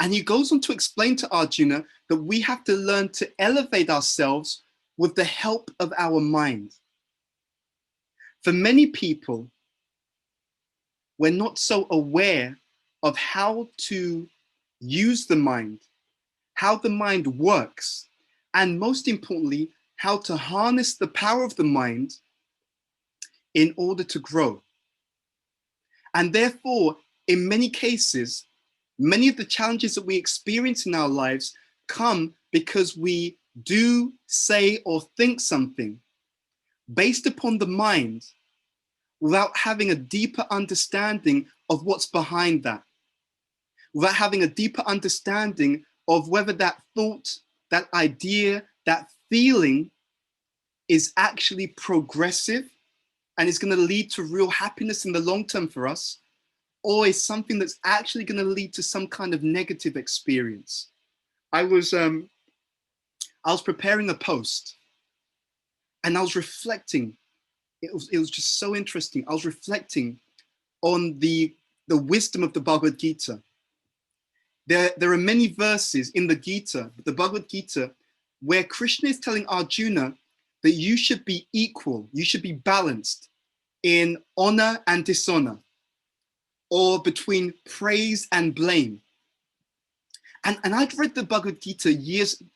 And he goes on to explain to Arjuna that we have to learn to elevate ourselves with the help of our mind. For many people, we're not so aware of how to use the mind, how the mind works, and most importantly, how to harness the power of the mind in order to grow. And therefore, in many cases, many of the challenges that we experience in our lives come because we do, say, or think something based upon the mind without having a deeper understanding of what's behind that, without having a deeper understanding of whether that thought, that idea, that feeling is actually progressive and is going to lead to real happiness in the long term for us, or is something that's actually going to lead to some kind of negative experience. I was preparing a post and I was reflecting. It was just so interesting. I was reflecting on the wisdom of the Bhagavad Gita. There are many verses in the Gita, the Bhagavad Gita, where Krishna is telling Arjuna that you should be equal, you should be balanced in honor and dishonor, or between praise and blame. And I'd read the Bhagavad Gita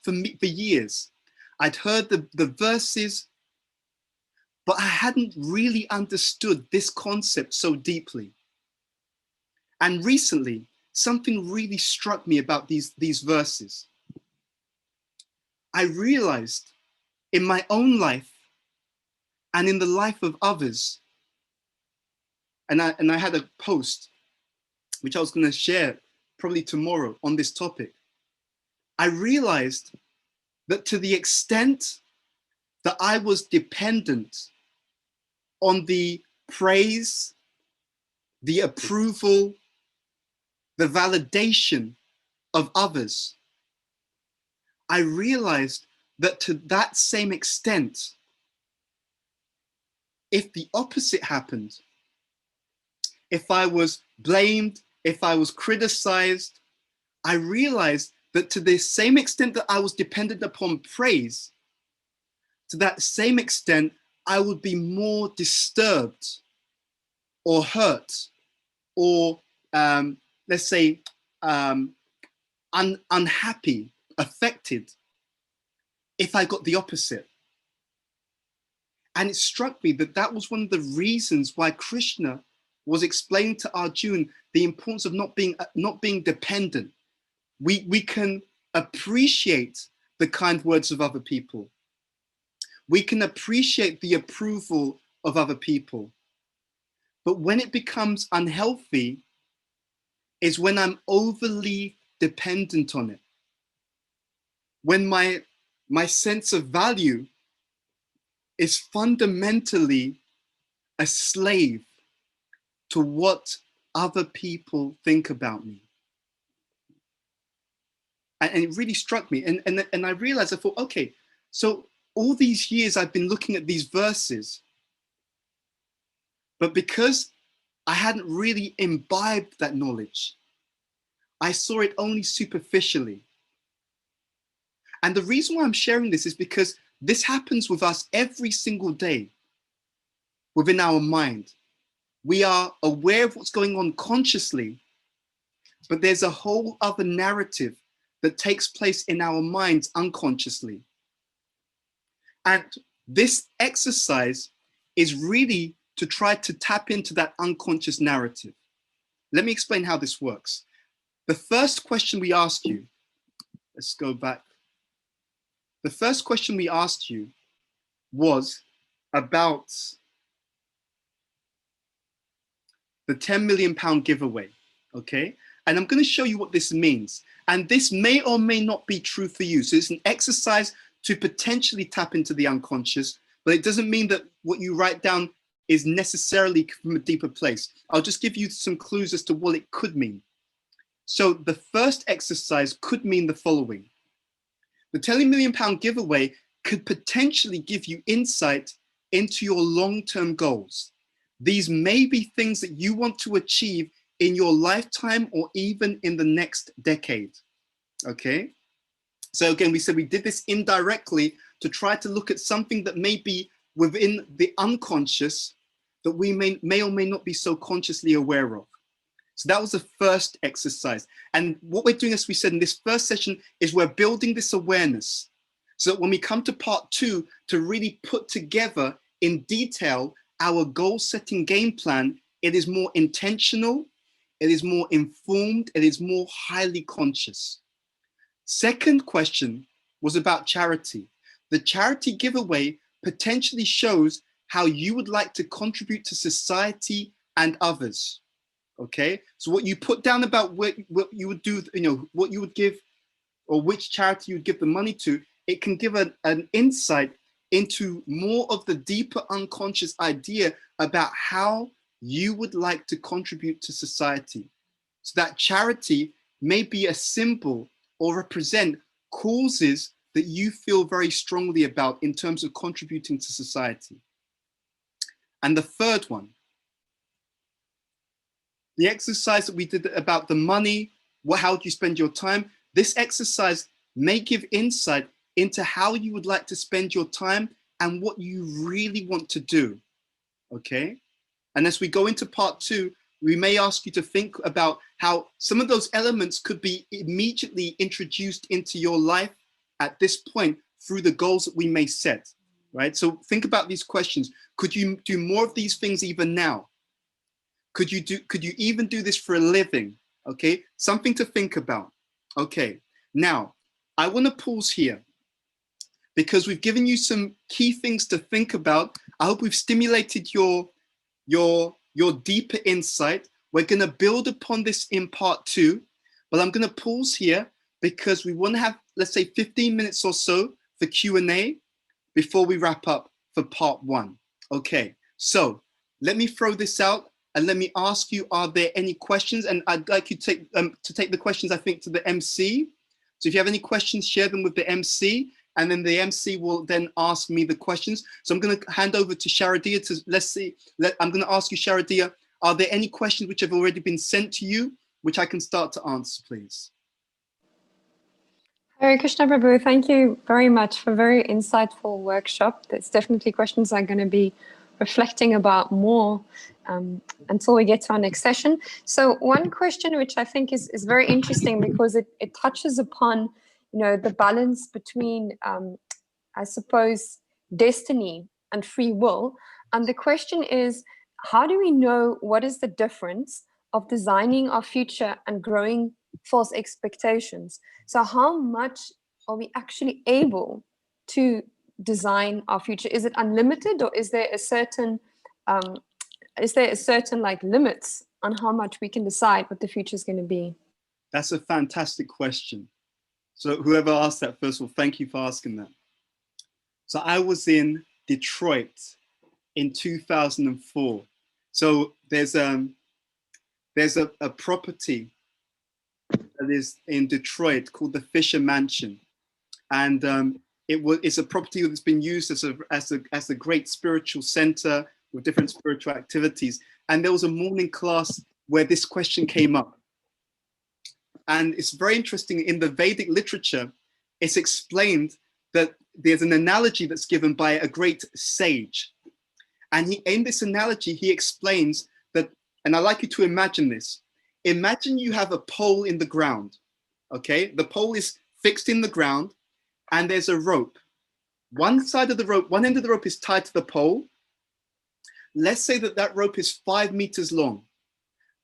for years. I'd heard the verses, but I hadn't really understood this concept so deeply. And recently, something really struck me about these verses. I realized in my own life and in the life of others, and I had a post which I was going to share probably tomorrow on this topic. I realized that to the extent that I was dependent on the praise, the approval, the validation of others, I realized that to that same extent, if the opposite happened, if I was blamed, if I was criticized, I realized that to the same extent that I was dependent upon praise, to that same extent, I would be more disturbed or hurt or let's say unhappy, affected if I got the opposite. And it struck me that that was one of the reasons why Krishna was explaining to Arjuna the importance of not being dependent. We can appreciate the kind words of other people. We can appreciate the approval of other people. But when it becomes unhealthy is when I'm overly dependent on it. When my sense of value is fundamentally a slave to what other people think about me. And it really struck me. And I realized, I thought, okay, so all these years I've been looking at these verses, but because I hadn't really imbibed that knowledge, I saw it only superficially. And the reason why I'm sharing this is because this happens with us every single day within our mind. We are aware of what's going on consciously, but there's a whole other narrative that takes place in our minds unconsciously. And this exercise is really to try to tap into that unconscious narrative. Let me explain how this works. The first question we asked you, let's go back. The first question we asked you was about the £10 million giveaway, okay? And I'm going to show you what this means. And this may or may not be true for you. So it's an exercise to potentially tap into the unconscious, but it doesn't mean that what you write down is necessarily from a deeper place. I'll just give you some clues as to what it could mean. So the first exercise could mean the following. The £10 million giveaway could potentially give you insight into your long-term goals. These may be things that you want to achieve in your lifetime or even in the next decade, okay? So again, we said we did this indirectly to try to look at something that may be within the unconscious that we may or may not be so consciously aware of. So that was the first exercise. And what we're doing, as we said in this first session, is we're building this awareness so that when we come to part 2 to really put together in detail our goal setting game plan, it is more intentional, it is more informed, it is more highly conscious. Second question was about charity. The charity giveaway potentially shows how you would like to contribute to society and others. Okay, so what you put down about what you would do, what you would give, or which charity you would give the money to, it can give an insight into more of the deeper unconscious idea about how you would like to contribute to society. So that charity may be a symbol or represent causes that you feel very strongly about in terms of contributing to society. And the third one, the exercise that we did about the money, how do you spend your time? This exercise may give insight into how you would like to spend your time and what you really want to do, okay? And as we go into part 2, we may ask you to think about how some of those elements could be immediately introduced into your life at this point through the goals that we may set, right? So think about these questions. Could you do more of these things even now? Could you even do this for a living? Okay, something to think about. Okay, now I want to pause here because we've given you some key things to think about. I hope we've stimulated your deeper insight. We're going to build upon this in part 2, but I'm going to pause here because we want to have, let's say, 15 minutes or so for Q&A before we wrap up for part 1. Okay, so let me throw this out and let me ask you, are there any questions? And I'd like you to take the questions, I think, to the MC. So if you have any questions, share them with the MC, and then the MC will then ask me the questions. So I'm going to hand over to Sharadia to, I'm going to ask you, Sharadia, are there any questions which have already been sent to you, which I can start to answer, please? Hare Krishna Prabhu, thank you very much for a very insightful workshop. There's definitely questions I'm going to be reflecting about more until we get to our next session. So one question which I think is very interesting because it touches upon, the balance between, I suppose, destiny and free will. And the question is, how do we know what is the difference of designing our future and growing false expectations? So how much are we actually able to design our future? Is it unlimited, or is there a certain like limits on how much we can decide what the future is going to be? That's a fantastic question. So whoever asked that, first of all, thank you for asking that. So I was in Detroit in 2004. So there's a property that is in Detroit called the Fisher Mansion, and it's a property that's been used as a great spiritual center with different spiritual activities. And there was a morning class where this question came up. And it's very interesting, in the Vedic literature, it's explained that there's an analogy that's given by a great sage. And in this analogy, he explains that, and I'd like you to imagine this. Imagine you have a pole in the ground, okay? The pole is fixed in the ground and there's a rope. One side of the rope, one end of the rope is tied to the pole. Let's say that that rope is 5 meters long.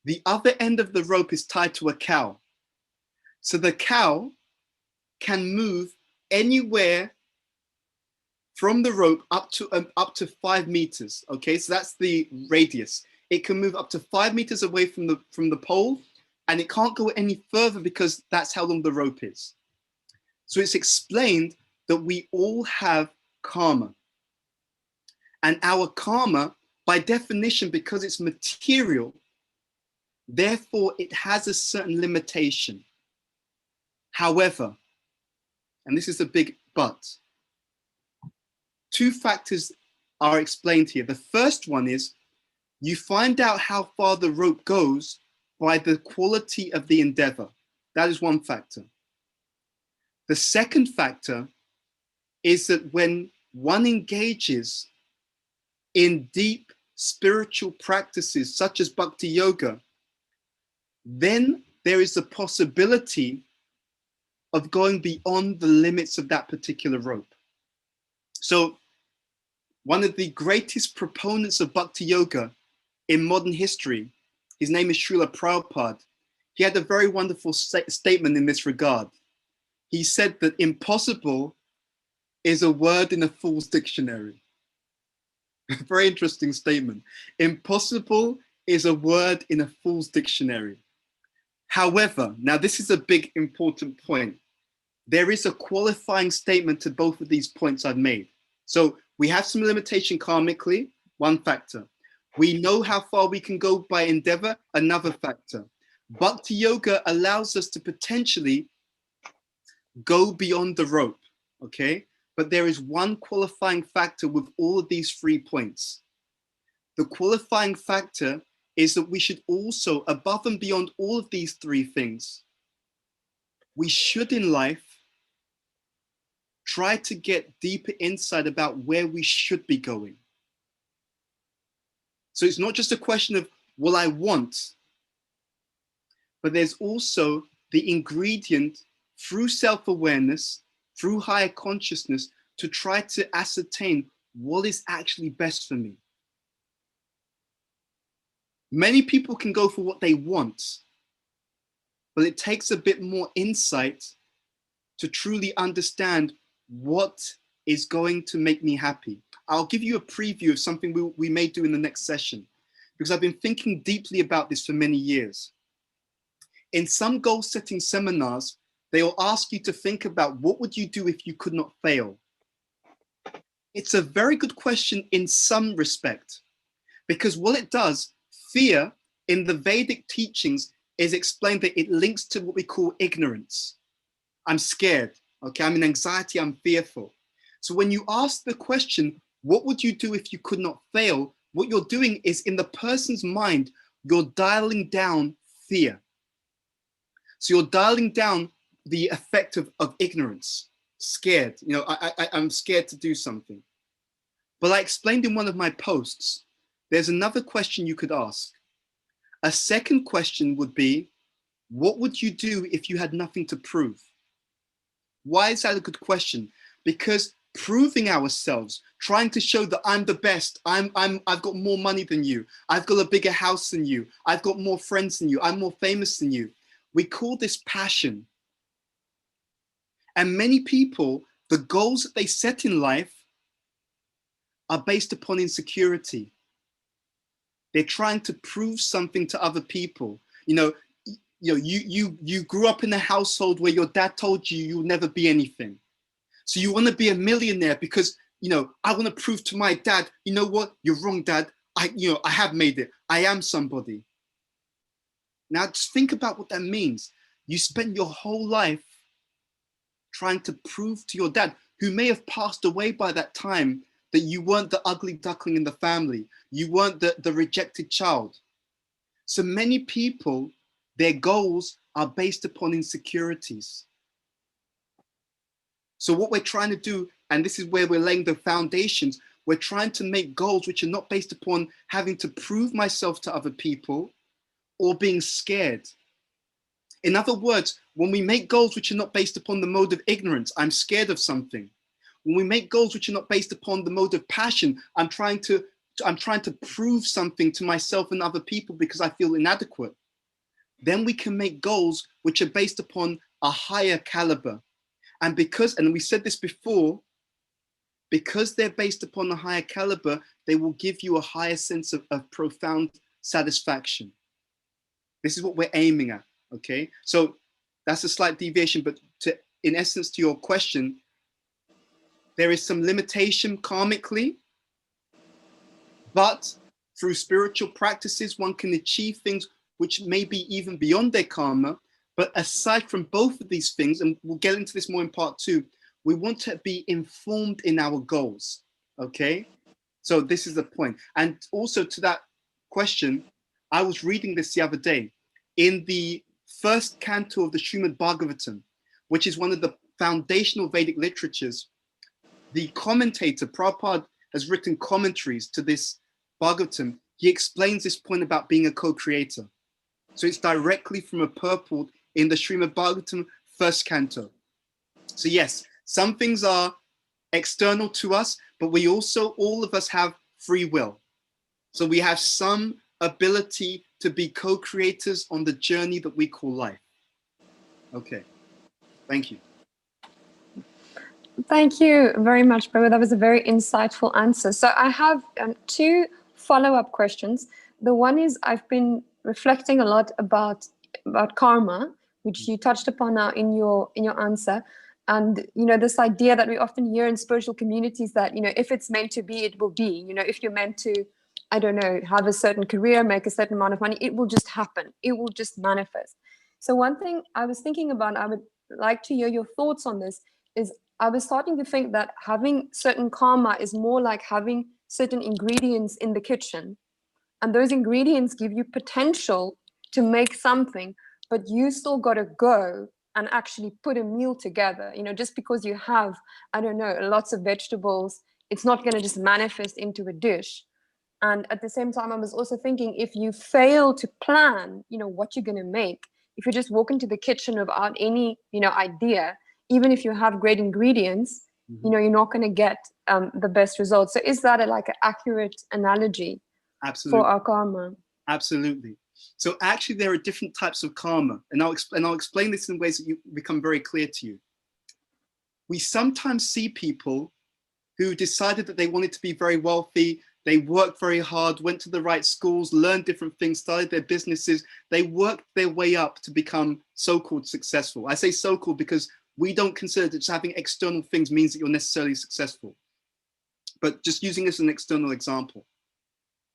The other end of the rope is tied to a cow. So the cow can move anywhere from the rope up to 5 meters. Okay, so that's the radius. It can move up to 5 meters away from the pole, and it can't go any further because that's how long the rope is. So it's explained that we all have karma. And our karma, by definition, because it's material, therefore it has a certain limitation. However, and this is a big but, 2 factors are explained here. The first one is you find out how far the rope goes by the quality of the endeavor. That is one factor. The second factor is that when one engages in deep spiritual practices such as Bhakti Yoga, then there is a possibility of going beyond the limits of that particular rope. So one of the greatest proponents of Bhakti Yoga in modern history his name is Srila Prabhupada, he had a very wonderful statement in this regard. He said that impossible is a word in a fool's dictionary. Very interesting statement. Impossible is a word in a fool's dictionary. However, now this is a big important point. There is a qualifying statement to both of these points I've made. So we have some limitation karmically, one factor. We know how far we can go by endeavor, another factor. Bhakti yoga allows us to potentially go beyond the rope, okay? But there is one qualifying factor with all of these 3 points. The qualifying factor is that we should also, above and beyond all of these 3 things, we should in life try to get deeper insight about where we should be going. So it's not just a question of, well, I want, but there's also the ingredient through self-awareness, through higher consciousness, to try to ascertain what is actually best for me. Many people can go for what they want, but it takes a bit more insight to truly understand what is going to make me happy. I'll give you a preview of something we may do in the next session, because I've been thinking deeply about this for many years. In some goal-setting seminars, they will ask you to think about what would you do if you could not fail? It's a very good question in some respect, because what it does, fear in the Vedic teachings is explained that it links to what we call ignorance. I'm scared, okay? I'm in anxiety, I'm fearful. So when you ask the question, what would you do if you could not fail? What you're doing is in the person's mind, you're dialing down fear. So you're dialing down the effect of ignorance, scared. You know, I'm scared to do something. But I explained in one of my posts, there's another question you could ask. A second question would be, what would you do if you had nothing to prove? Why is that a good question? Because proving ourselves, trying to show that I'm the best, I've got more money than you, I've got a bigger house than you, I've got more friends than you, I'm more famous than you. We call this passion. And many people, the goals that they set in life are based upon insecurity. They're trying to prove something to other people. You grew up in a household where your dad told you you'll never be anything. So you want to be a millionaire because, I want to prove to my dad, you know what, you're wrong, dad. I have made it. I am somebody. Now just think about what that means. You spent your whole life trying to prove to your dad, who may have passed away by that time, that you weren't the ugly duckling in the family. You weren't the rejected child. So many people, their goals are based upon insecurities. So what we're trying to do, and this is where we're laying the foundations, we're trying to make goals which are not based upon having to prove myself to other people or being scared. In other words, when we make goals which are not based upon the mode of ignorance, I'm scared of something. When we make goals which are not based upon the mode of passion, I'm trying to prove something to myself and other people because I feel inadequate. Then we can make goals which are based upon a higher caliber. And we said this before, because they're based upon a higher caliber, they will give you a higher sense of profound satisfaction. This is what we're aiming at, okay? So that's a slight deviation, but in essence to your question, there is some limitation karmically, but through spiritual practices, one can achieve things which may be even beyond their karma. But aside from both of these things, and we'll get into this more in part 2, we want to be informed in our goals, okay? So this is the point. And also to that question, I was reading this the other day. In the first canto of the Srimad Bhagavatam, which is one of the foundational Vedic literatures, the commentator, Prabhupada, has written commentaries to this Bhagavatam. He explains this point about being a co-creator. So it's directly from a purport in the Srimad Bhagavatam first canto. So yes, some things are external to us, but we also, all of us have free will. So we have some ability to be co-creators on the journey that we call life. Okay, thank you. Thank you very much, Prabhu. That was a very insightful answer. So I have two follow-up questions. The one is, I've been reflecting a lot about karma, which you touched upon now in your answer. And, you know, this idea that we often hear in spiritual communities that, you know, if it's meant to be, it will be. You know, if you're meant to, I don't know, have a certain career, make a certain amount of money, it will just happen. It will just manifest. So one thing I was thinking about, I would like to hear your thoughts on this, is I was starting to think that having certain karma is more like having certain ingredients in the kitchen. And those ingredients give you potential to make something, but you still got to go and actually put a meal together. You know, just because you have, I don't know, lots of vegetables, it's not going to just manifest into a dish. And at the same time, I was also thinking, if you fail to plan, you know, what you're going to make, if you just walk into the kitchen without any, you know, idea, even if you have great ingredients, you know, you're not going to get the best results. So is that like an accurate analogy? Absolutely. For our karma? Absolutely. So actually, there are different types of karma, and I'll explain this in ways that you become very clear to you. We sometimes see people who decided that they wanted to be very wealthy. They worked very hard, went to the right schools, learned different things, started their businesses. They worked their way up to become so-called successful. I say so-called because we don't consider that just having external things means that you're necessarily successful. But just using this as an external example.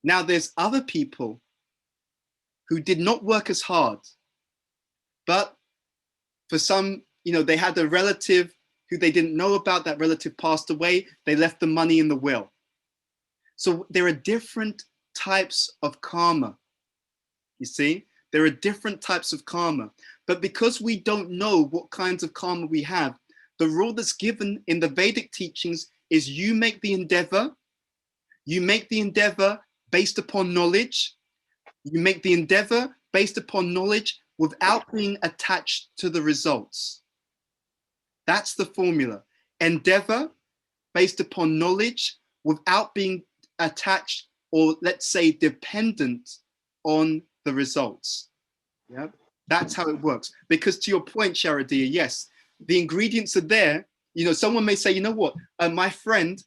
Now, there's other people who did not work as hard, but for some, you know, they had a relative who they didn't know about, that relative passed away, they left the money in the will. So there are different types of karma, you see? There are different types of karma, but because we don't know what kinds of karma we have, the rule that's given in the Vedic teachings is you make the endeavor based upon knowledge. You make the endeavor based upon knowledge without being attached to the results. That's the formula. Endeavor based upon knowledge without being attached, or let's say dependent on the results. Yeah, that's how it works. Because to your point, Sharadia, yes, the ingredients are there. You know, someone may say, you know what, my friend,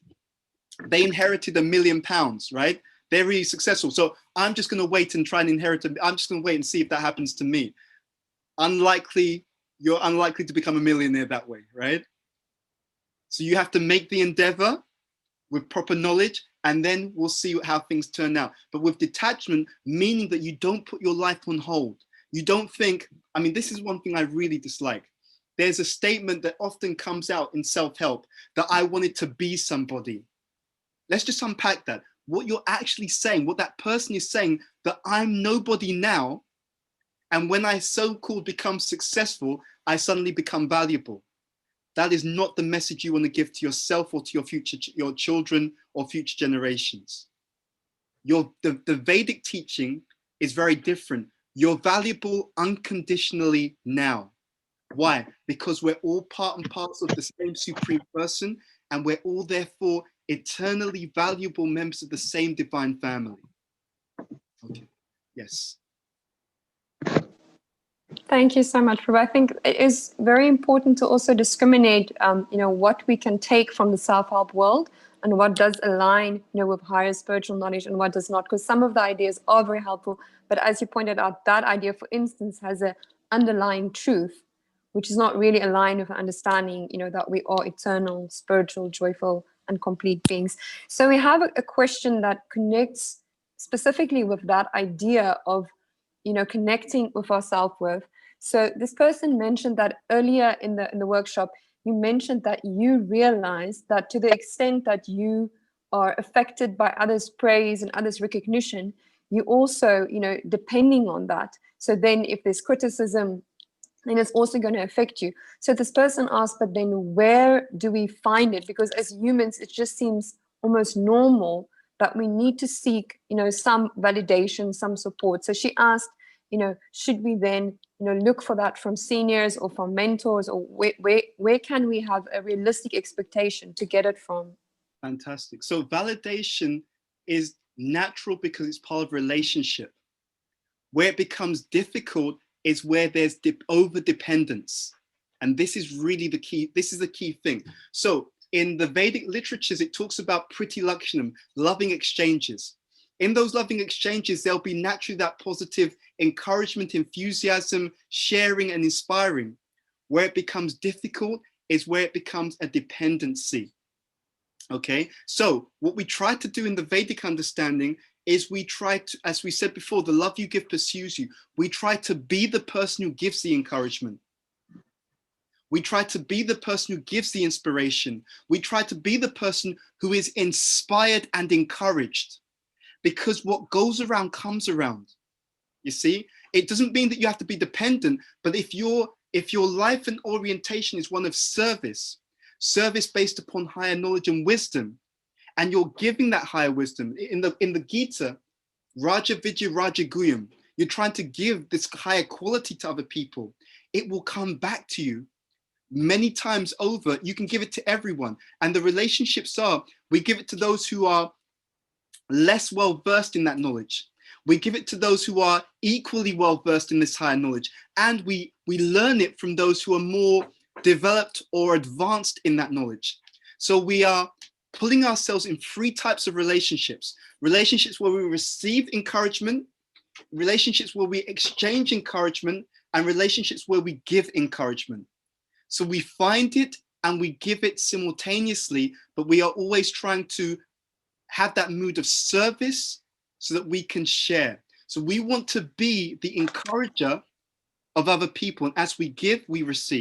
they inherited £1 million, right? They're really successful. So I'm just going to wait and try and inherit it. I'm just going to wait and see if that happens to me. Unlikely, you're unlikely to become a millionaire that way, right? So you have to make the endeavor with proper knowledge, and then we'll see how things turn out. But with detachment, meaning that you don't put your life on hold. You don't think, I mean, this is one thing I really dislike. There's a statement that often comes out in self-help that I wanted to be somebody. Let's just unpack that. What you're actually saying, what that person is saying, that I'm nobody now, and when I so-called become successful, I suddenly become valuable. That is not the message you want to give to yourself or to your children or future generations. The Vedic teaching is very different. You're valuable unconditionally now. Why? Because we're all part and parcel of the same supreme person, and we're all therefore eternally valuable members of the same divine family. Okay, yes. Thank you so much, Prabhu. I think it is very important to also discriminate, you know, what we can take from the self-help world and what does align, you know, with higher spiritual knowledge and what does not. Because some of the ideas are very helpful, but as you pointed out, that idea, for instance, has an underlying truth, which is not really aligned with understanding, you know, that we are eternal, spiritual, joyful, and complete beings. So we have a question that connects specifically with that idea of, you know, connecting with our self-worth. So this person mentioned that earlier in the workshop, you mentioned that you realized that to the extent that you are affected by others' praise and others' recognition, you also, you know, depending on that. So then if there's criticism, then it's also going to affect you. So this person asked, but then where do we find it? Because as humans, it just seems almost normal that we need to seek, you know, some validation, some support. So she asked, you know, should we then, you know, look for that from seniors or from mentors, or where can we have a realistic expectation to get it from? Fantastic. So validation is natural because it's part of relationship. Where it becomes difficult is where there's over dependence. And this is really the key. This is the key thing. So in the Vedic literatures, it talks about priti lakshanam, loving exchanges. In those loving exchanges, there'll be naturally that positive encouragement, enthusiasm, sharing and inspiring. Where it becomes difficult is where it becomes a dependency. Okay, so what we try to do in the Vedic understanding is we try to, as we said before, the love you give pursues you. We try to be the person who gives the encouragement. We try to be the person who gives the inspiration. We try to be the person who is inspired and encouraged, because what goes around comes around. You see, it doesn't mean that you have to be dependent, but if your life and orientation is one of service based upon higher knowledge and wisdom, and you're giving that higher wisdom in the Gita, Raja Vidya Raja Guyam, you're trying to give this higher quality to other people, it will come back to you many times over. You can give it to everyone, and the relationships are, we give it to those who are less well versed in that knowledge. We give it to those who are equally well versed in this higher knowledge, and we learn it from those who are more developed or advanced in that knowledge. So we are pulling ourselves in three types of relationships: relationships where we receive encouragement, relationships where we exchange encouragement, and relationships where we give encouragement. So we find it and we give it simultaneously, but we are always trying to have that mood of service so that we can share. So we want to be the encourager of other people, and as we give, we receive.